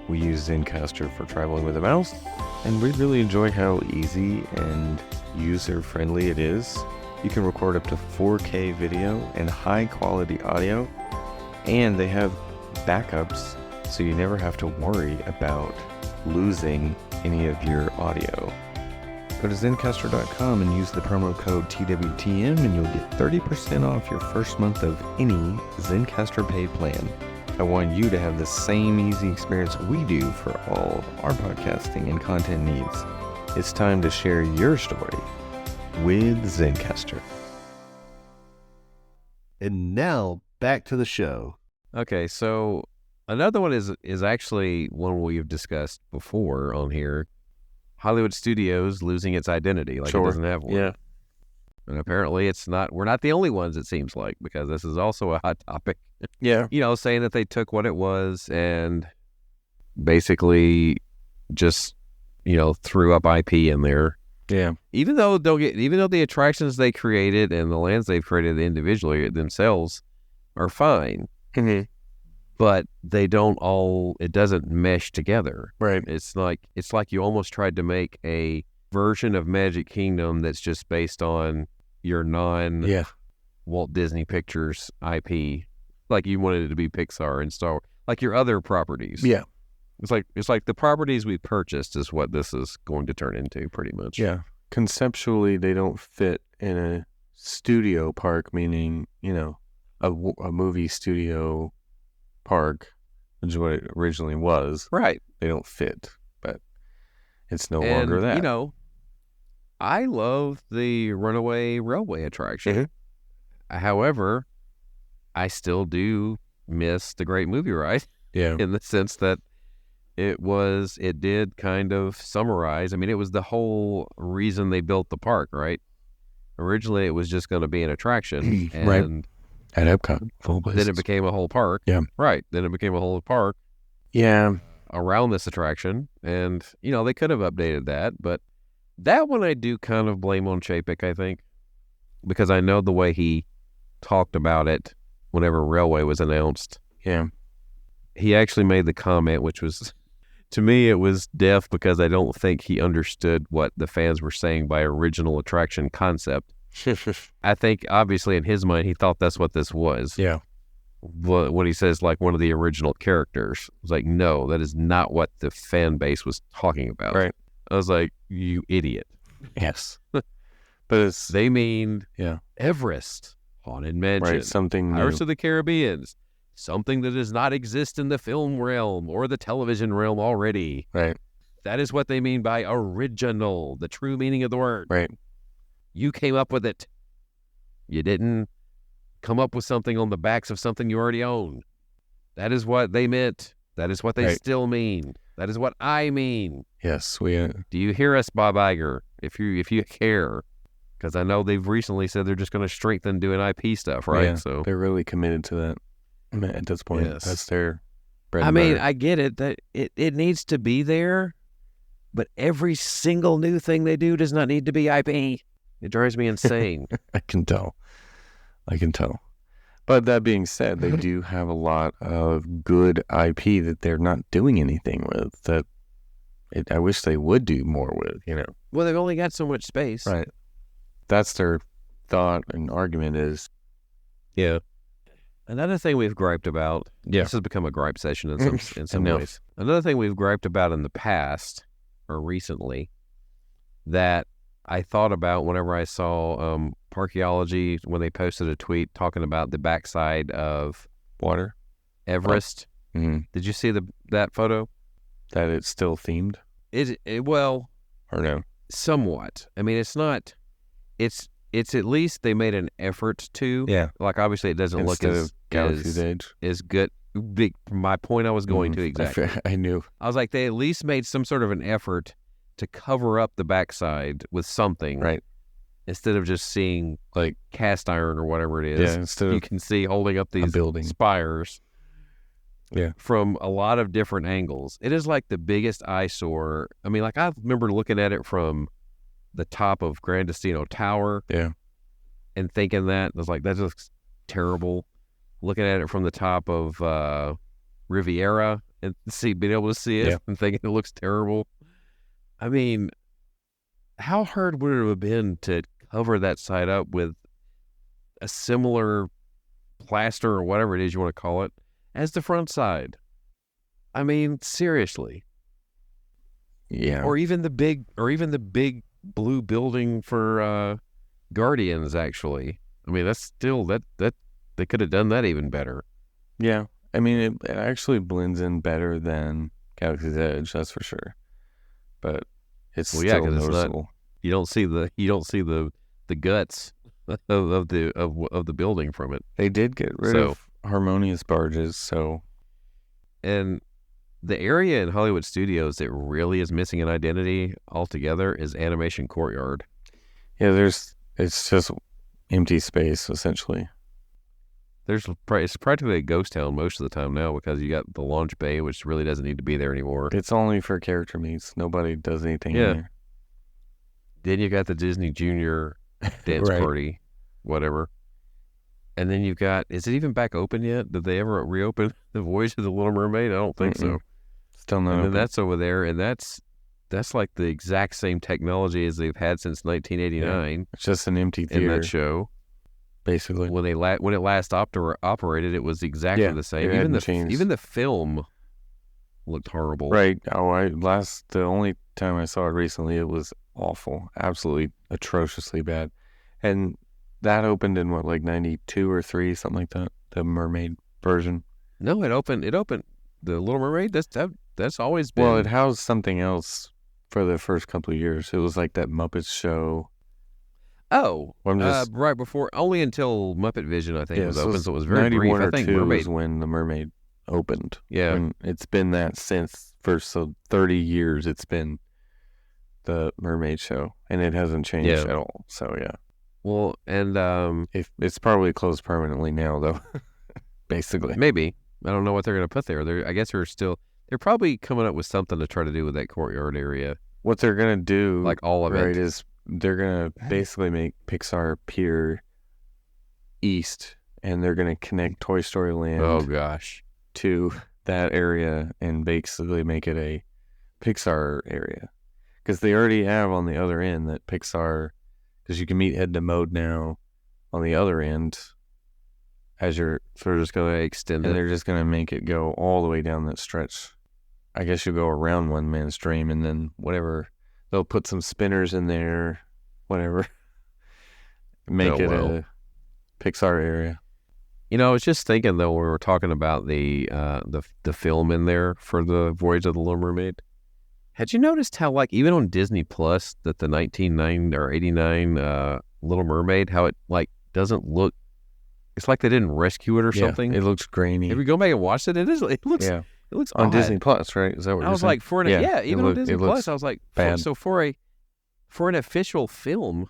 We use Zencastr for traveling with a mouse, and we really enjoy how easy and user-friendly it is. You can record up to 4K video and high-quality audio, and they have backups, so you never have to worry about losing any of your audio. Go to Zencastr.com and use the promo code TWTM and you'll get 30% off your first month of any Zencastr paid plan. I want you to have the same easy experience we do for all of our podcasting and content needs. It's time to share your story with Zencastr. And now back to the show. Okay, so another one is actually one we've discussed before on here. Hollywood Studios losing its identity, like Sure. It doesn't have one. Yeah. And apparently we're not the only ones, it seems like, because this is also a hot topic. Yeah. Saying that they took what it was and basically just, threw up IP in there. Yeah. Even though the attractions they created and the lands they've created individually themselves are fine, Mm-hmm. but they don't it doesn't mesh together. Right. It's like you almost tried to make a version of Magic Kingdom that's just based on your Yeah. Walt Disney Pictures IP, like you wanted it to be Pixar and Star Wars, like your other properties. Yeah. It's like the properties we purchased is what this is going to turn into, pretty much. Yeah. Conceptually, they don't fit in a studio park, meaning, a movie studio park, which is what it originally was. Right. They don't fit, but it's no longer that. I love the Runaway Railway attraction. Mm-hmm. However, I still do miss the Great Movie Ride. Yeah. In the sense that it did kind of summarize. I mean, it was the whole reason they built the park, right? Originally, it was just going to be an attraction. And Right. At Epcot. then it became a whole park. Yeah. Right. Then it became a whole park Yeah. around this attraction. And, they could have updated that. But that one I do kind of blame on Chapek, I think. Because I know the way he talked about it whenever Railway was announced. Yeah. He actually made the comment, which was, to me, it was deaf because I don't think he understood what the fans were saying by original attraction concept. I think, obviously, in his mind, he thought that's what this was. Yeah. But when he says, like, one of the original characters, I was like, no, that is not what the fan base was talking about. Right. I was like, you idiot. Yes. But They mean yeah. Everest, Haunted Mansion, Right. Something new. Pirates of the Caribbean, something that does not exist in the film realm or the television realm already. Right. That is what they mean by original, the true meaning of the word. Right. You came up with it. You didn't come up with something on the backs of something you already own. That is what they meant. That is what they Right. still mean. That is what I mean. Yes. Do you hear us, Bob Iger? If you care, Because I know they've recently said they're just going to strengthen doing IP stuff, right? Yeah, So they're really committed to that at this point. Yes. That's their bread I and mean, butter. I get it that it needs to be there, but every single new thing they do does not need to be IP. It drives me insane. I can tell. But that being said, they do have a lot of good IP that they're not doing anything with. I wish they would do more with, Well, they've only got so much space. Right. That's their thought and argument is. Yeah. Another thing we've griped about, Yeah. this has become a gripe session in some know. ways. Another thing we've griped about in the past or recently that I thought about whenever I saw Parkeology when they posted a tweet talking about the backside of Water. Everest. Mm-hmm. Did you see that photo? That it's still themed? Well, Or no? somewhat. I mean, it's not. It's at least they made an effort to. Yeah. Like obviously it doesn't Instead look of Galaxy's Edge. as good. My point I was going to exactly. I knew. I was like, they at least made some sort of an effort to cover up the backside with something, Right. Instead of just seeing Like cast iron or whatever it is. Yeah, instead You of can see holding up these building. spires. Yeah. From a lot of different angles. It is like the biggest eyesore. I mean, like I remember looking at it from the top of Gran Destino Tower. Yeah. And thinking that. I was like, that looks terrible. Looking at it from the top of Riviera and being able to see it Yeah. and thinking it looks terrible. I mean, how hard would it have been to cover that side up with a similar plaster or whatever it is you want to call it as the front side? I mean, seriously. Yeah. Or even the big blue building for Guardians, actually. I mean, that's still that they could have done that even better. Yeah. I mean, it actually blends in better than Galaxy's Edge, that's for sure. But it's Well, yeah, still 'cause it's not- noticeable. You don't see the guts of the building from it. They did get rid of harmonious barges, so And the area in Hollywood Studios that really is missing an identity altogether is Animation Courtyard. yeah, it's just empty space essentially. It's practically a ghost town most of the time now because you got the launch bay, which really doesn't need to be there anymore. It's only for character meets. Nobody does anything Yeah. in there. Then you got the Disney Junior dance Right. party, whatever. And then you've got, is it even back open yet? Did they ever reopen the Voyage of the Little Mermaid? I don't think so. Still not And then open. that's over there, and that's like the exact same technology as they've had since 1989 It's just an empty in theater, that show. basically. When it last operated, it was exactly Yeah, the same. it hadn't changed. Even the film looked horrible. Right. Oh, the only time I saw it recently, it was awful. Absolutely atrociously bad. And that opened in what, like 92 or 3, something like that, the mermaid version. No, it opened. The Little Mermaid. That's always been. Well, it housed something else for the first couple of years. It was like that Muppets show. Oh, Well, I'm just- right before, only until Muppet Vision, I think, was so open, it's so it was very brief. 91 I or think 2 Mermaid. is when the mermaid opened. Yeah. And it's been that since for 30 years. It's been the mermaid show, and it hasn't changed Yeah. at all. So yeah, Well, and it's probably closed permanently now, though. Basically, maybe I don't know what they're going to put there. I guess they're probably coming up with something to try to do with that courtyard area, what they're gonna do, like all of right, it. is they're gonna basically make Pixar Pier East, and they're gonna connect Toy Story Land Oh gosh. to that area and basically make it a Pixar area. Because they already have on the other end that Pixar, because you can meet Edna Mode now on the other end as you're, So we're just going to extend and it. they're just going to make it go all the way down that stretch. I guess you'll go around One Man's Dream, and then whatever, they'll put some spinners in there, whatever. Make it a Pixar area. You know, I was just thinking though, when we were talking about the film in there for the Voyage of the Little Mermaid. Had you noticed how, like, even on Disney Plus, that the 1989 or 89 Little Mermaid, how it like doesn't look? It's like they didn't rescue it or something. It looks grainy. If we go back and watch it, it looks Yeah. it looks On odd. Disney Plus, right? Is that what I you're was saying? like, even on Disney it Plus, looks I was like, bad. so for an official film,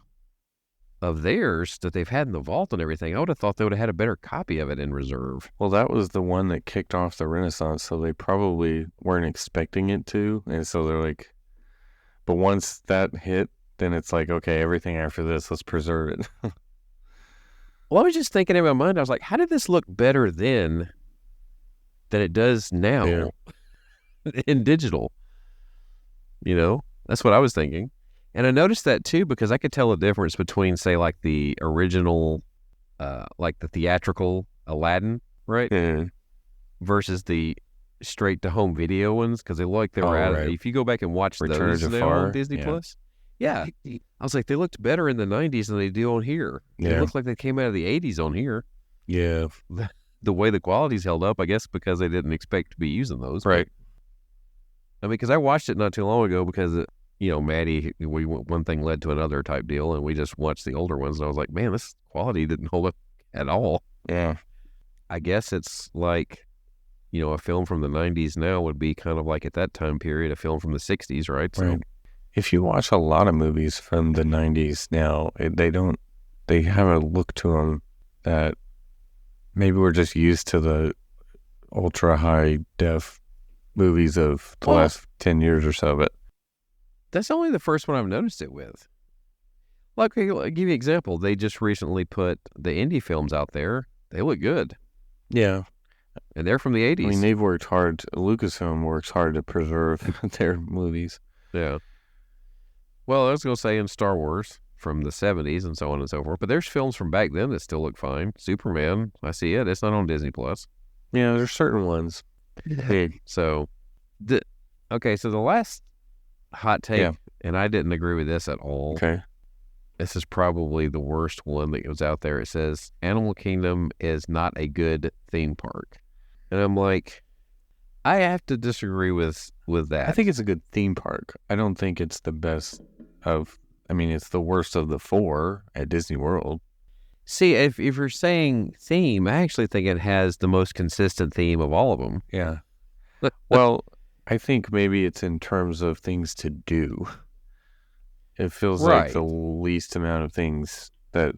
of theirs that they've had in the vault and everything, I would have thought they would have had a better copy of it in reserve. Well, that was the one that kicked off the Renaissance, so they probably weren't expecting it to. And so they're like, but once that hit, then it's like, okay, everything after this, let's preserve it. Well, I was just thinking in my mind, I was like, how did this look better then than it does now in digital? You know, that's what I was thinking. And I noticed that too, because I could tell the difference between, say, like the original, like the theatrical Aladdin, right? Yeah. Versus the straight to home video ones, because they look like they were out of, if you go back and watch Return those to now Far, on Disney yeah. Plus. Yeah. I was like, they looked better in the 90s than they do on here. They Yeah. look like they came out of the 80s on here. Yeah. The way the quality's held up, I guess because they didn't expect to be using those. Right. I mean, because I watched it not too long ago because, you know, Maddie, one thing led to another type deal, and we just watched the older ones, and I was like, man, this quality didn't hold up at all. Yeah. I guess it's like, you know, a film from the 90s now would be kind of like at that time period, a film from the 60s, right? So, Right. If you watch a lot of movies from the 90s now, they have a look to them that maybe we're just used to the ultra high def movies of the last 10 years or so, but that's only the first one I've noticed it with. Like, I'll give you an example. They just recently put the indie films out there. They look good. yeah. And they're from the 80s. I mean, they've worked hard. Lucasfilm works hard to preserve their movies. Yeah. Well, I was going to say in Star Wars from the 70s and so on and so forth, but there's films from back then that still look fine. Superman, I see it. It's not on Disney Plus. Yeah, there's certain ones. Big. So, okay, so the last hot take, and I didn't agree with this at all. Okay. This is probably the worst one that was out there. It says, Animal Kingdom is not a good theme park. And I'm like, I have to disagree with that. I think it's a good theme park. I don't think it's the best it's the worst of the four at Disney World. See, if you're saying theme, I actually think it has the most consistent theme of all of them. Yeah. Well, I think maybe it's in terms of things to do. It feels like the least amount of things that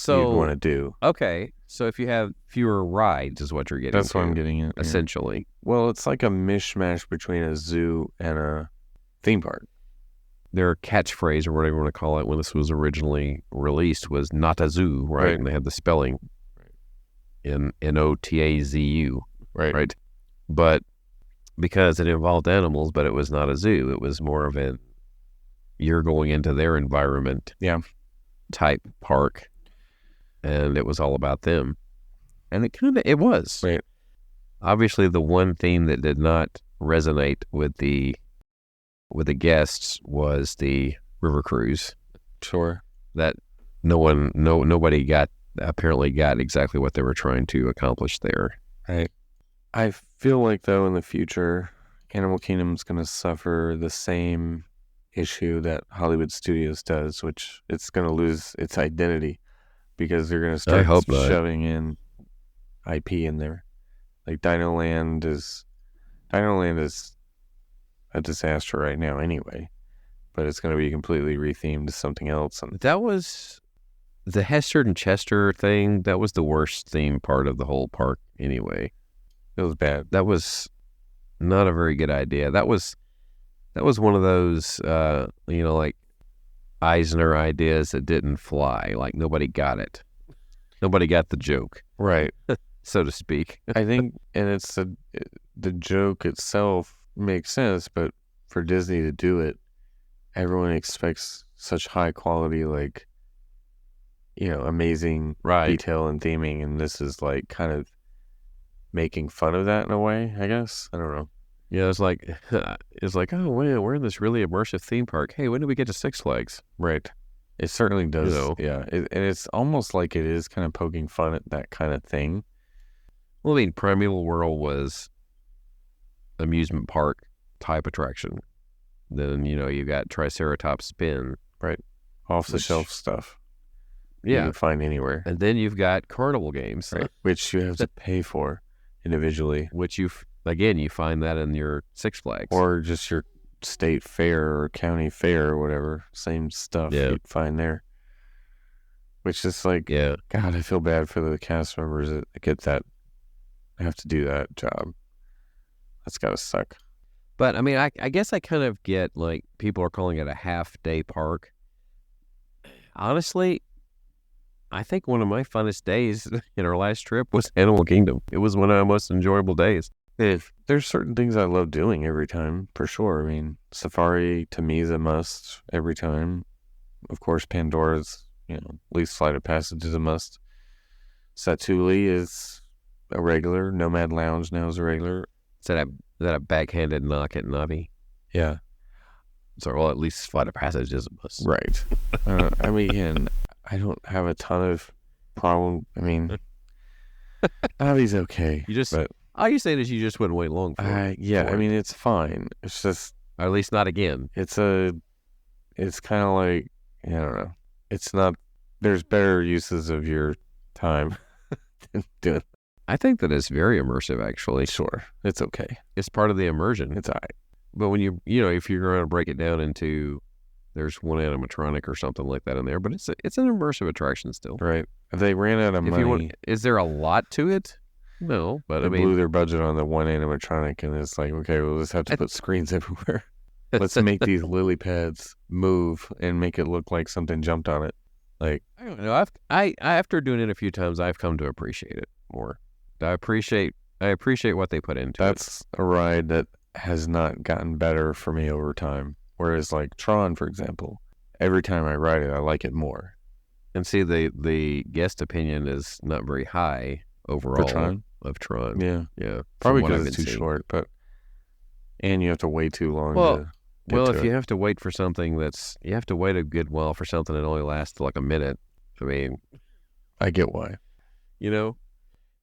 you want to do. Okay, so if you have fewer rides is what you're getting That's what I'm getting at. essentially. Yeah. Well, it's like a mishmash between a zoo and a theme park. Their catchphrase, or whatever you want to call it, when this was originally released was not a zoo, right? And they had the spelling in Notazu, right? But because it involved animals, but it was not a zoo, it was more of a you're going into their environment type park, and it was all about them. And it was. Right. Obviously, the one theme that did not resonate with the guests was the river cruise. Sure. That nobody apparently got exactly what they were trying to accomplish there. Right. I feel like, though, in the future, Animal Kingdom's going to suffer the same issue that Hollywood Studios does, which it's going to lose its identity because they're going to start shoving in IP in there. Like Dino Land is a disaster right now anyway, but it's going to be completely rethemed to something else. And that was the Hester and Chester thing. That was the worst theme part of the whole park anyway. It was bad. That was not a very good idea. That was one of those, like Eisner ideas that didn't fly. Like nobody got it. Nobody got the joke. Right. So to speak. I think, and it's the joke itself makes sense, but for Disney to do it, everyone expects such high quality, like, amazing detail and theming, and this is like kind of making fun of that in a way, I guess. I don't know. Yeah, it's like, oh man, we're in this really immersive theme park. Hey, when do we get to Six Flags? Right. It certainly does. Yeah. And it's almost like it is kind of poking fun at that kind of thing. Well, I mean, Primeval World was amusement park type attraction. Then, you got Triceratops Spin. Right. Off the shelf stuff. Yeah. You can find anywhere. And then you've got carnival games. Right. Which you have to pay for individually. Which you find that in your Six Flags. Or just your state fair or county fair or whatever. Same stuff you'd find there. which is like, Yeah. God, I feel bad for the cast members that get that, have to do that job. That's gotta suck. But I mean, I guess I kind of get like people are calling it a half-day park. Honestly, I think one of my funnest days in our last trip was Animal Kingdom. It was one of my most enjoyable days. There's certain things I love doing every time, for sure. I mean, Safari to me is a must every time. Of course, Pandora's, least Flight of Passage is a must. Satuli is a regular. Nomad Lounge now is a regular. Is that a backhanded knock at Navi? Yeah. So, well, at least Flight of Passage is a must. Right. I mean, I don't have a ton of problem. I mean, Navi's okay. But all you're saying is you just wouldn't wait long for it. Yeah, I mean, it's fine. It's just... Or at least not again. It's kind of like, I don't know. It's not... There's better uses of your time than doing that. I think that it's very immersive, actually. Sure. It's okay. It's part of the immersion. It's all right. But when if you're going to break it down into, there's one animatronic or something like that in there, but it's an immersive attraction still. Right. If they ran out of money... is there a lot to it? No, but they blew their budget on the one animatronic, and it's like, okay, we'll just have to put screens everywhere. Let's make these lily pads move and make it look like something jumped on it. Like, I don't know. After doing it a few times, I've come to appreciate it more. I appreciate what they put into it. That's a ride that has not gotten better for me over time. Whereas like Tron, for example, every time I ride it, I like it more. And see, the guest opinion is not very high overall of Tron. Yeah. Probably because it's too short, and you have to wait too long to get to it. You have to wait for something you have to wait a good while for something that only lasts like a minute. I mean, I get why. And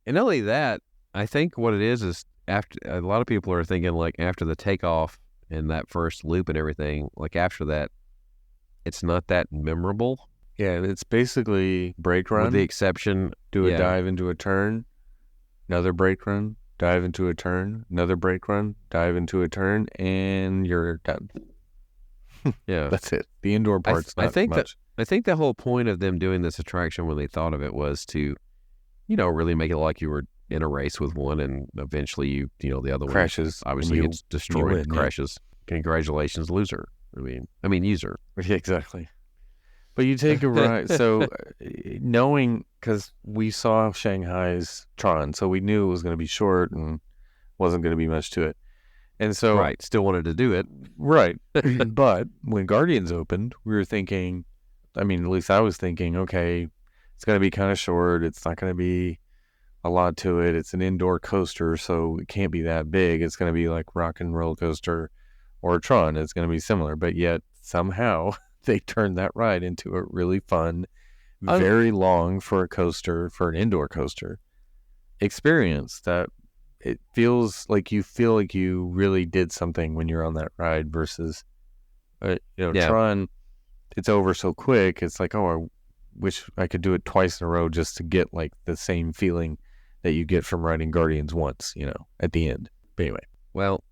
not only that, I think what it is after a lot of people are thinking like after the takeoff and that first loop and everything, like after that, it's not that memorable. Yeah, it's basically brake run. With the exception, do a dive into a turn, another brake run, dive into a turn, another brake run, dive into a turn, and you're done. Yeah. That's it. The indoor part's not much. I think the whole point of them doing this attraction when they thought of it was to, really make it like you were in a race with one and eventually the other crashes. One obviously gets destroyed, crashes. Yeah. Congratulations, loser. I mean, user. Exactly. But you take a ride, so knowing, because we saw Shanghai's Tron, so we knew it was going to be short and wasn't going to be much to it. And so... Right, still wanted to do it. Right. But when Guardians opened, we were thinking, at least I was thinking, okay, it's going to be kind of short. It's not going to be a lot to it. It's an indoor coaster, so it can't be that big. It's going to be like Rock and Roller Coaster or Tron. It's going to be similar, but yet somehow... they turned that ride into a really fun, very long for an indoor coaster experience that it feels like you really did something when you're on that ride versus, Tron, it's over so quick. It's like, oh, I wish I could do it twice in a row just to get like the same feeling that you get from riding Guardians once, at the end. But anyway. Well,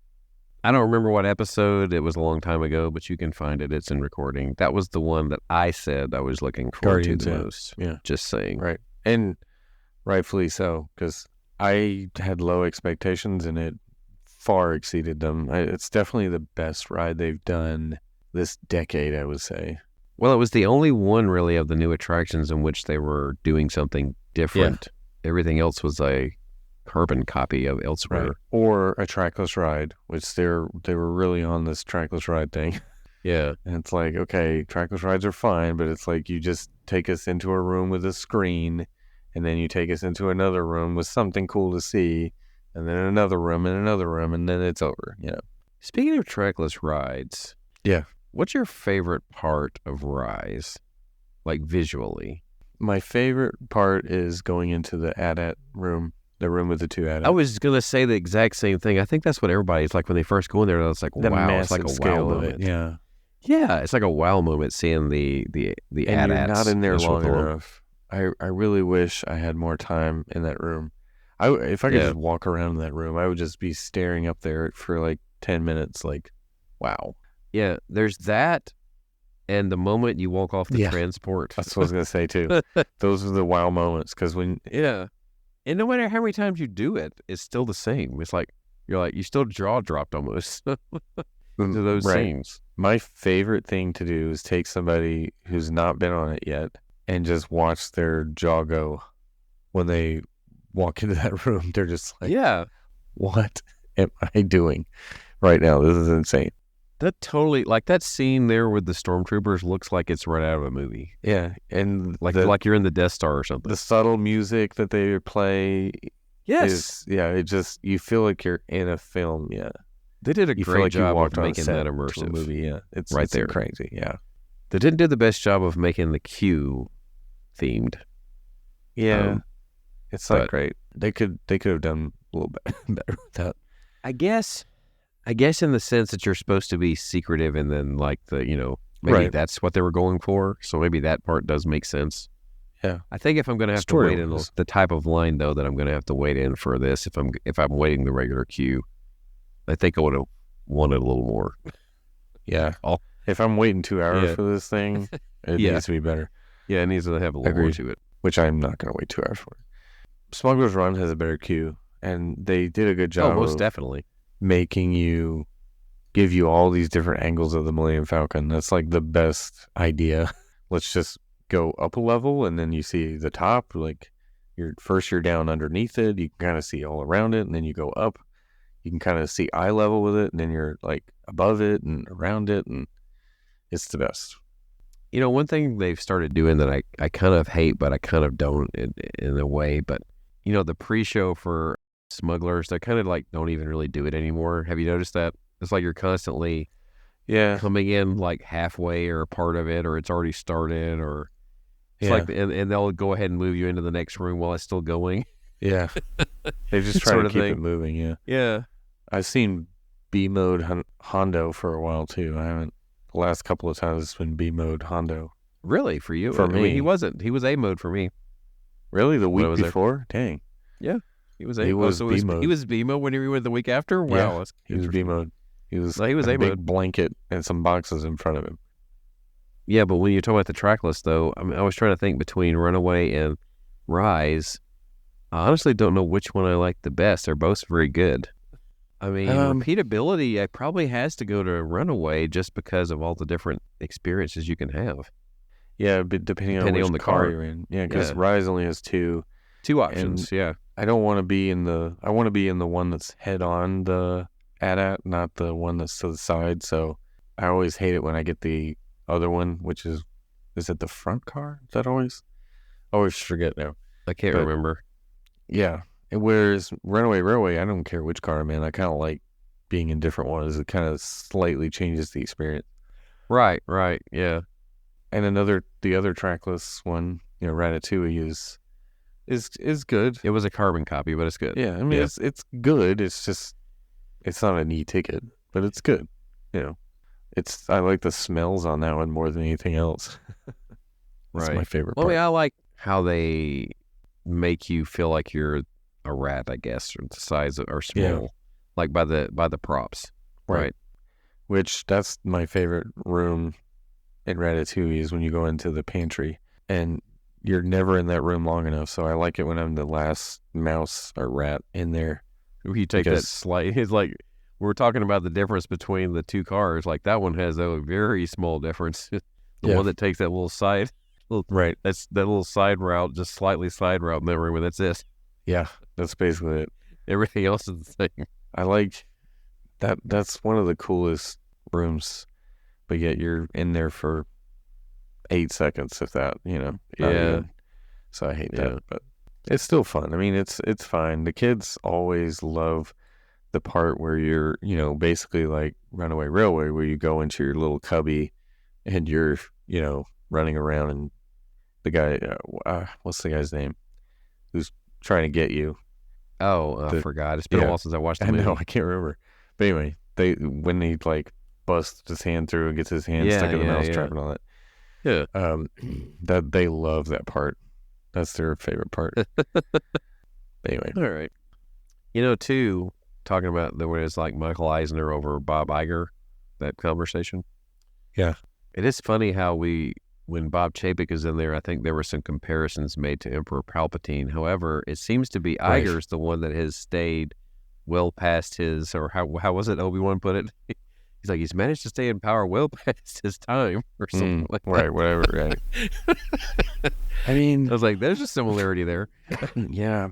I don't remember what episode. It was a long time ago, but you can find it. It's in recording. That was the one that I said I was looking forward to the most. Yeah. Just saying. Right. And rightfully so, because I had low expectations and it far exceeded them. It's definitely the best ride they've done this decade, I would say. Well, it was the only one really of the new attractions in which they were doing something different. Yeah. Everything else was a carbon copy of elsewhere, right. Or a trackless ride, which they were really on this trackless ride thing. Yeah, and it's like, okay, trackless rides are fine, but it's like you just take us into a room with a screen, and then you take us into another room with something cool to see, and then another room, and then it's over. Speaking of trackless rides, what's your favorite part of Rise, like visually? My favorite part is going into the AT-AT room. The room with the two AT-ATs. I was going to say the exact same thing. I think that's what everybody's like when they first go in there. It's like, wow, it's like a wow moment. Yeah. Yeah, it's like a wow moment seeing the AT-ATs. And you're not in there long enough. I really wish I had more time in that room. If I could just walk around in that room, I would just be staring up there for like 10 minutes like, wow. Yeah, there's that. And the moment you walk off the transport. That's what I was going to say too. Those are the wow moments. Because when... Yeah. And no matter how many times you do it, it's still the same. It's like, you still jaw dropped almost to those scenes. My favorite thing to do is take somebody who's not been on it yet and just watch their jaw go when they walk into that room. They're just like, what am I doing right now? This is insane. That totally, like that scene there with the stormtroopers looks like it's right out of a movie. Yeah. And like you're in the Death Star or something. The subtle music that they play. Yes. It just, you feel like you're in a film. Yeah. They did a great job of making that to a immersive movie. Yeah. It's there. crazy. Yeah. They didn't do the best job of making the queue themed. Yeah. It's not great. They could have done a little bit better with that. I guess in the sense that you're supposed to be secretive and then like maybe that's what they were going for. So maybe that part does make sense. Yeah. I think if I'm going to have to wait in the type of line though that I'm going to have to wait in for this, if I'm waiting the regular queue, I think I would have wanted a little more. Yeah. If I'm waiting 2 hours for this thing, it needs to be better. Yeah, it needs to have a little more to it. Which I'm not going to wait 2 hours for. Smuggler's Run has a better queue, and they did a good job most definitely. Making you give you all these different angles of the Millennium Falcon. That's like the best idea. Let's just go up a level, and then you see the top. Like you're down underneath it. You can kind of see all around it, and then you go up. You can kind of see eye level with it, and then you're like above it and around it, and it's the best. One thing they've started doing that I kind of hate, but I kind of don't in a way, but the pre-show for Smugglers, they kind of like don't even really do it anymore. Have you noticed that? It's like you're constantly coming in like halfway or a part of it, or it's already started, or it's like, and they'll go ahead and move you into the next room while it's still going. Yeah. They just try to keep it moving. Yeah. Yeah. I've seen B mode Hondo for a while too. I haven't. The last couple of times it's been B mode Hondo. Really? For you? For me. I mean, he wasn't. He was A mode for me. Really? The week before? Dang. Yeah. He was A mode. He was B mode when he went the week after? Wow. Yeah, he was B mode. He was A big mode. Blanket and some boxes in front of him. Yeah, but when you're talking about the track list, though, I was trying to think between Runaway and Rise. I honestly don't know which one I like the best. They're both very good. I mean, repeatability, it probably has to go to Runaway just because of all the different experiences you can have. Yeah, but depending on the car you're in. Yeah, because Rise only has two options. Yeah, I don't want to be in the. I want to be in the one that's head on the AT-AT, not the one that's to the side. So I always hate it when I get the other one, which is it the front car? Is that always? I always forget now. I can't remember. Yeah. And whereas Runaway Railway, I don't care which car I'm in. I kind of like being in different ones. It kind of slightly changes the experience. Right, yeah. And the other trackless one, Ratatouille is good. It was a carbon copy, but it's good. Yeah, I mean it's good. It's just it's not an e-ticket, but it's good. I like the smells on that one more than anything else. That's my favorite part. Well, I like how they make you feel like you're a rat, I guess, or the size or small, like by the props, right? Which that's my favorite room in Ratatouille is when you go into the pantry and you're never in that room long enough. So I like it when I'm the last mouse or rat in there. You take that slight. It's like we're talking about the difference between the two cars. Like that one has a very small difference. The one that takes that little side. Right. That's that little side route, just slightly side route in that room, and that's it. Yeah, that's basically it. Everything else is the same. I like that. That's one of the coolest rooms, but yet you're in there for 8 seconds, if that, Yeah. Even. So I hate that, but it's still fun. I mean, it's fine. The kids always love the part where you're, basically like Runaway Railway, where you go into your little cubby and you're, running around and the guy, what's the guy's name? Who's trying to get you? Oh, I forgot. It's been a while since I watched the movie. I know, I can't remember. But anyway, when he like busts his hand through and gets his hand stuck in the mousetrap and all that. Yeah. That they love that part. That's their favorite part. Anyway. All right. Too, talking about the way it's like Michael Eisner over Bob Iger, that conversation. Yeah. It is funny how when Bob Chapek is in there, I think there were some comparisons made to Emperor Palpatine. However, it seems to be Right. Iger's the one that has stayed well past his, or how was it Obi-Wan put it? He's like, he's managed to stay in power well past his time, or something like that. Right, whatever, right. I mean, I was like, there's a similarity there. yeah.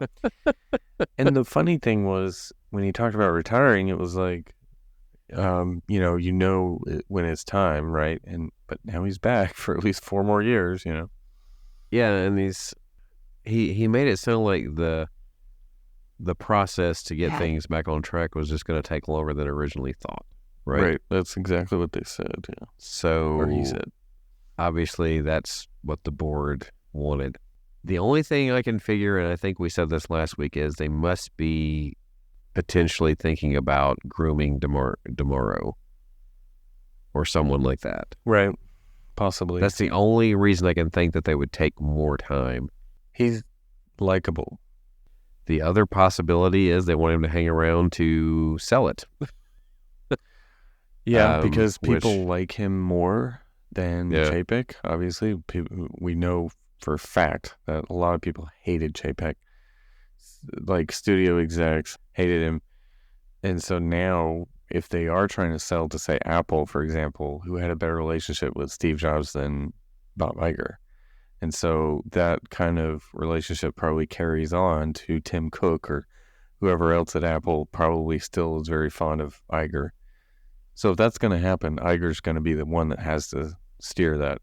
And the funny thing was, when he talked about retiring, it was like, when it's time, right? But now he's back for at least 4 more years, Yeah, and he made it sound like the process to get things back on track was just going to take longer than originally thought, right? That's exactly what they said, yeah. So, Or he said. Obviously, that's what the board wanted. The only thing I can figure, and I think we said this last week, is they must be potentially thinking about grooming DeMauro or someone like that. Right, possibly. That's the only reason I can think that they would take more time. He's likable. The other possibility is they want him to hang around to sell it. Yeah, because people which- like him more than Yeah. Chapek. Obviously, we know for a fact that a lot of people hated Chapek. Like studio execs hated him. And so now, if they are trying to sell to, say, Apple, for example, who had a better relationship with Steve Jobs than Bob Iger. And so that kind of relationship probably carries on to Tim Cook or whoever else at Apple probably still is very fond of Iger. So if that's going to happen, Iger's going to be the one that has to steer that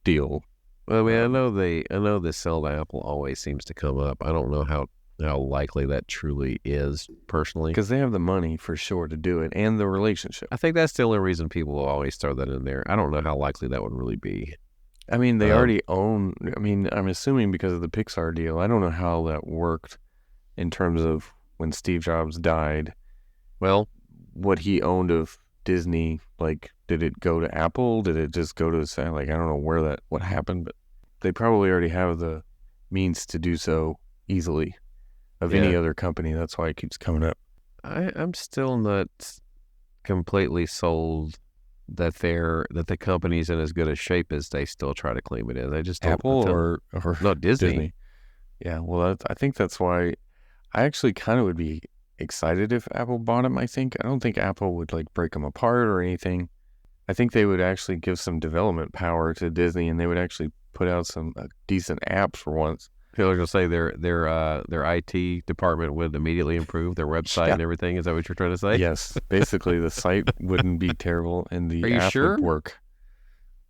deal. Well, I mean, I know the sell to Apple always seems to come up. I don't know how likely that truly is personally. Because they have the money for sure to do it and the relationship. I think that's the only reason people will always throw that in there. I don't know how likely that would really be. I mean, they already own, I'm assuming because of the Pixar deal. I don't know how that worked in terms of when Steve Jobs died. Well, what he owned of Disney, like, did it go to Apple? Did it just go to, like, I don't know what happened, but they probably already have the means to do so easily of any other company. That's why it keeps coming up. I'm still not completely sold that the company's in as good a shape as they still try to claim it is. I just don't. Apple or no, Disney. Yeah, well, I think that's why I actually kind of would be excited if Apple bought them. I don't think Apple would like break them apart or anything. I think they would actually give some development power to Disney, and they would actually put out some decent apps for once. I was gonna say their IT department would immediately improve their website and everything. Is that what you're trying to say? Yes, basically the site wouldn't be terrible, and the Are you app sure? would work.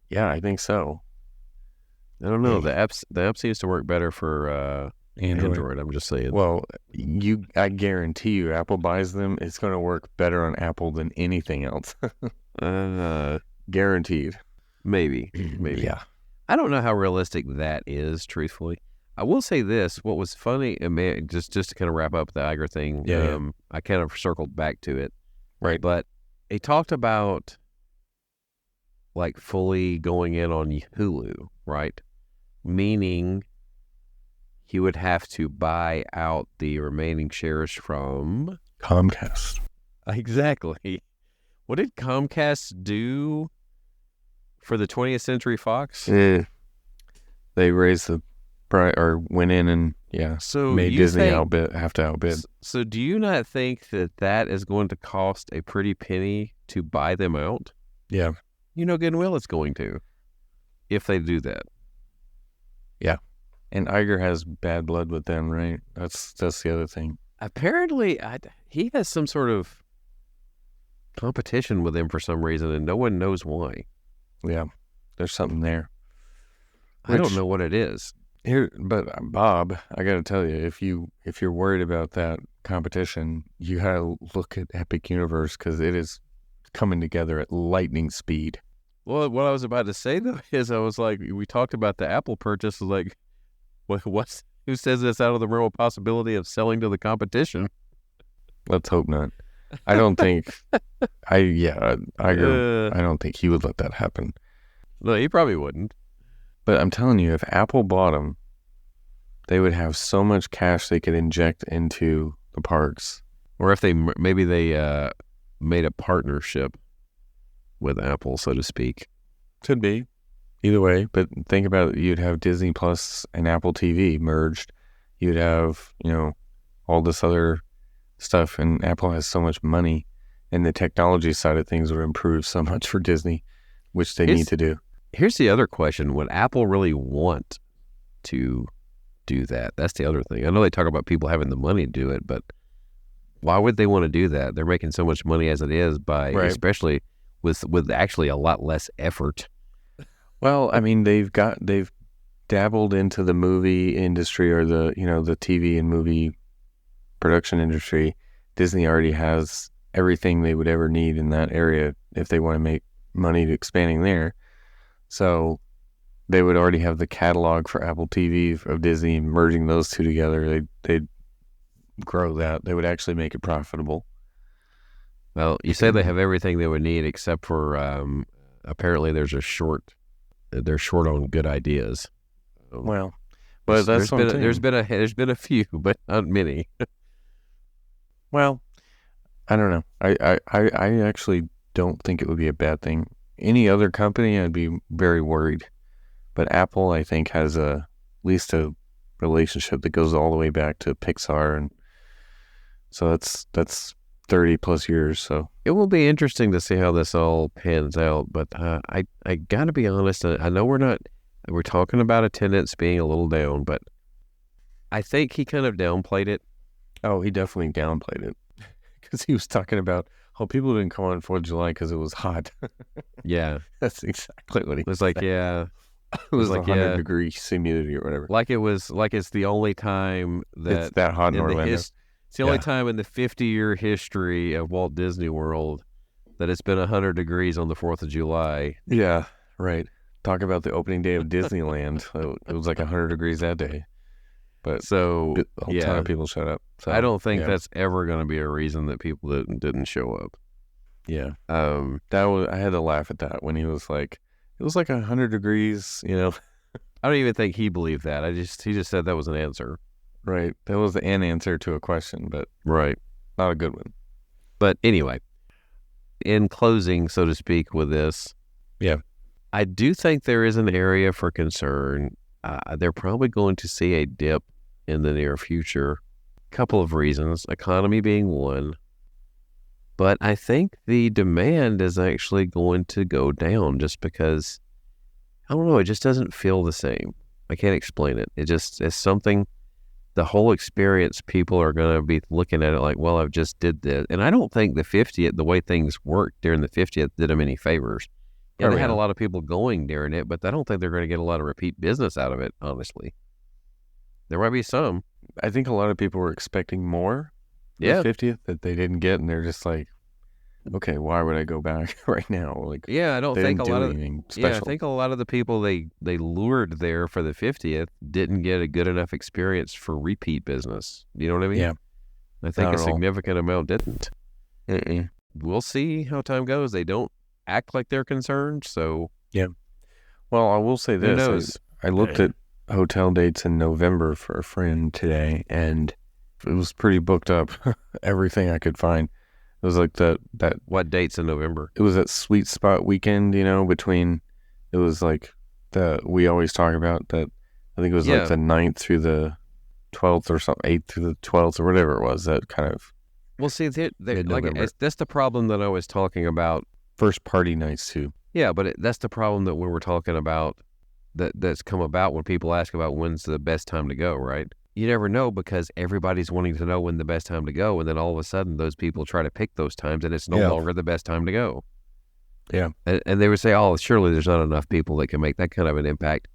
Yeah, I think so. I don't know. The app seems to work better for Android. I'm just saying. Well, I guarantee you, Apple buys them. It's going to work better on Apple than anything else. Guaranteed. Maybe. Yeah. I don't know how realistic that is, truthfully. I will say this. What was funny, just to kind of wrap up the Iger thing, I kind of circled back to it. Right. But he talked about like fully going in on Hulu, right? Meaning he would have to buy out the remaining shares from Comcast. Exactly. What did Comcast do for the 20th Century Fox? They raised the price, or went in and So made you Disney think- have to outbid. So do you not think that is going to cost a pretty penny to buy them out? Yeah. You know good and well it's going to, if they do that. And Iger has bad blood with them, right? That's the other thing. Apparently, he has some sort of competition with them for some reason, and no one knows why. Yeah. There's something there. I don't know what it is. But Bob, I got to tell you, if you're worried about that competition, you got to look at Epic Universe because it is coming together at lightning speed. Well, what I was about to say, though, is I was like, we talked about the Apple purchase, like, who says it's out of the realm of possibility of selling to the competition? Let's hope not. I don't think. Iger. I don't think he would let that happen. No, he probably wouldn't. But I'm telling you, if Apple bought them, they would have so much cash they could inject into the parks. Or if maybe they made a partnership with Apple, so to speak. Could be. Either way, but think about it. You'd have Disney Plus and Apple TV merged. You'd have, all this other stuff, and Apple has so much money, and the technology side of things would improve so much for Disney, which they need to do. Here's the other question. Would Apple really want to do that? That's the other thing. I know they talk about people having the money to do it, but why would they want to do that? They're making so much money as it is especially with actually a lot less effort. Well, I mean, they've dabbled into the movie industry or the TV and movie production industry. Disney already has everything they would ever need in that area if they want to make money to expanding there. So they would already have the catalog for Apple TV of Disney. Merging those two together, they'd grow that. They would actually make it profitable. Well, you say they have everything they would need except for apparently they're short on good ideas. Well, but there's been a few, but not many. Well, I don't know. I actually don't think it would be a bad thing. Any other company, I'd be very worried. But Apple, I think, has at least a relationship that goes all the way back to Pixar, and so that's 30 plus years. So it will be interesting to see how this all pans out. But I got to be honest. I know we're talking about attendance being a little down, but I think he kind of downplayed it. Oh, he definitely downplayed it because he was talking about how people didn't come on 4th of July because it was hot. Yeah, that's exactly what he was like. Yeah, it was like 100-degree humidity or whatever. It's the only time that it's that hot in Orlando. It's the only time in the 50-year history of Walt Disney World that it's been 100 degrees on the 4th of July. Yeah, right. Talk about the opening day of Disneyland. It was like 100 degrees that day. But so a whole ton of people showed up. So, I don't think that's ever going to be a reason that people didn't show up. Yeah. I had to laugh at that when he was like, it was like 100 degrees, I don't even think he believed that. He just said that was an answer. Right. That was an answer to a question, but right. Not a good one. But anyway, in closing, so to speak, with this, I do think there is an area for concern. They're probably going to see a dip in the near future. Couple of reasons, economy being one. But I think the demand is actually going to go down just because, I don't know, it just doesn't feel the same. I can't explain it. It's something, the whole experience, people are going to be looking at it like, well, I've just did this. And I don't think the 50th, the way things worked during the 50th did them any favors. Yeah, they had a lot of people going during it, but I don't think they're going to get a lot of repeat business out of it, honestly. There might be some. I think a lot of people were expecting more. The 50th that they didn't get, and they're just like, okay, why would I go back right now? Like, I don't think a lot of special. I think a lot of the people they lured there for the 50th didn't get a good enough experience for repeat business. You know what I mean? Yeah. I think a significant amount didn't. We'll see how time goes. They don't act like they're concerned, so yeah. Well, I will say this: I looked at hotel dates in November for a friend today, and it was pretty booked up. Everything I could find. It was like that. What dates in November? It was that sweet spot weekend, between. It was like we always talk about that. I think it was like the 9th through the 12th or something, 8th through the 12th or whatever it was. That kind of. Well, see, that's the problem that I was talking about. First party nights too. Yeah, but that's the problem that when we're talking about that's come about when people ask about when's the best time to go, right? You never know because everybody's wanting to know when the best time to go, and then all of a sudden those people try to pick those times, and it's no longer the best time to go. Yeah, and they would say, "Oh, surely there's not enough people that can make that kind of an impact."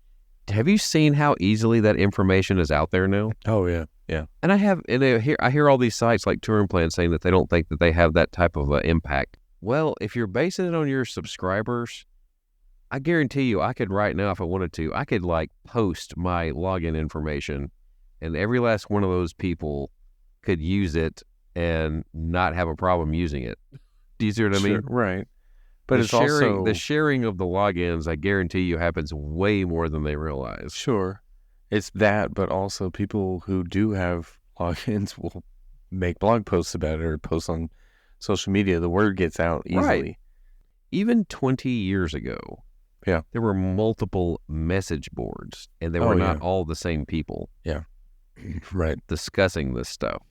Have you seen how easily that information is out there now? Oh yeah, yeah. And I hear all these sites like Touring Plan saying that they don't think that they have that type of impact. Well, if you're basing it on your subscribers, I guarantee you I could right now, if I wanted to, I could post my login information and every last one of those people could use it and not have a problem using it. Do you see what I mean? Right. But the sharing of the logins, I guarantee you, happens way more than they realize. Sure. It's that, but also people who do have logins will make blog posts about it or post on social media. The word gets out easily. Right. Even 20 years ago, Yeah. there were multiple message boards, and they Oh, were not yeah. all the same people Right. discussing this stuff.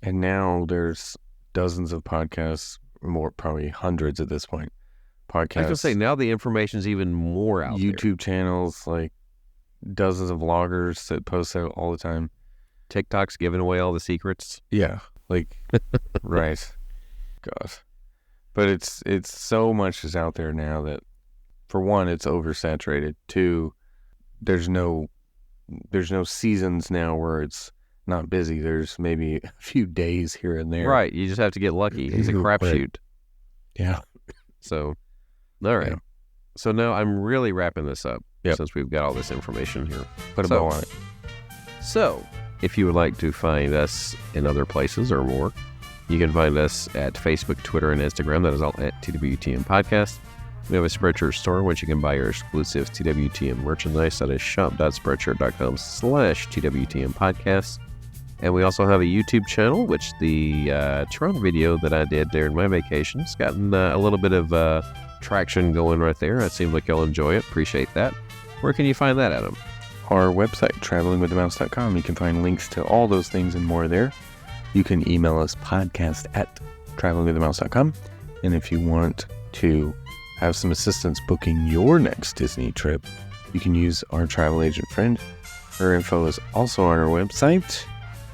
And now there's dozens of podcasts, more probably hundreds at this point. I was going to say, Podcasts, now the information's even more out there. YouTube channels, like dozens of vloggers that post out all the time. TikTok's giving away all the secrets. Yeah, like right. God, but it's so much is out there now that, for one, it's oversaturated. Two, there's no seasons now where it's not busy. There's maybe a few days here and there. Right. You just have to get lucky. It's a Right. crapshoot. Yeah. So, all right. Yeah. So now I'm really wrapping this up Yep. since we've got all this information here. Put a So- bow on it. So, if you would like to find us in other places or more, you can find us at Facebook, Twitter, and Instagram. That is all at TWTM Podcast. We have a Spreadshirt store, which you can buy your exclusive TWTM merchandise. That is shop.spreadshirt.com/TWTM Podcast. And we also have a YouTube channel, which the Toronto video that I did during my vacation has gotten a little bit of traction going right there. It seems like you'll enjoy it. Appreciate that. Where can you find that, Adam? Our website, travelingwiththemouse.com. You can find links to all those things and more there. You can email us podcast@travelingwiththemouse.com. And if you want to have some assistance booking your next Disney trip, you can use our travel agent friend. Her info is also on our website,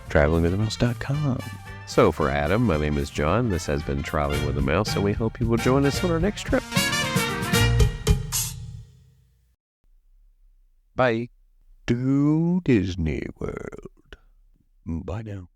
travelingwiththemouse.com. So for Adam, my name is John. This has been Traveling with the Mouse, and we hope you will join us on our next trip. Bye. To Disney World. Bye now.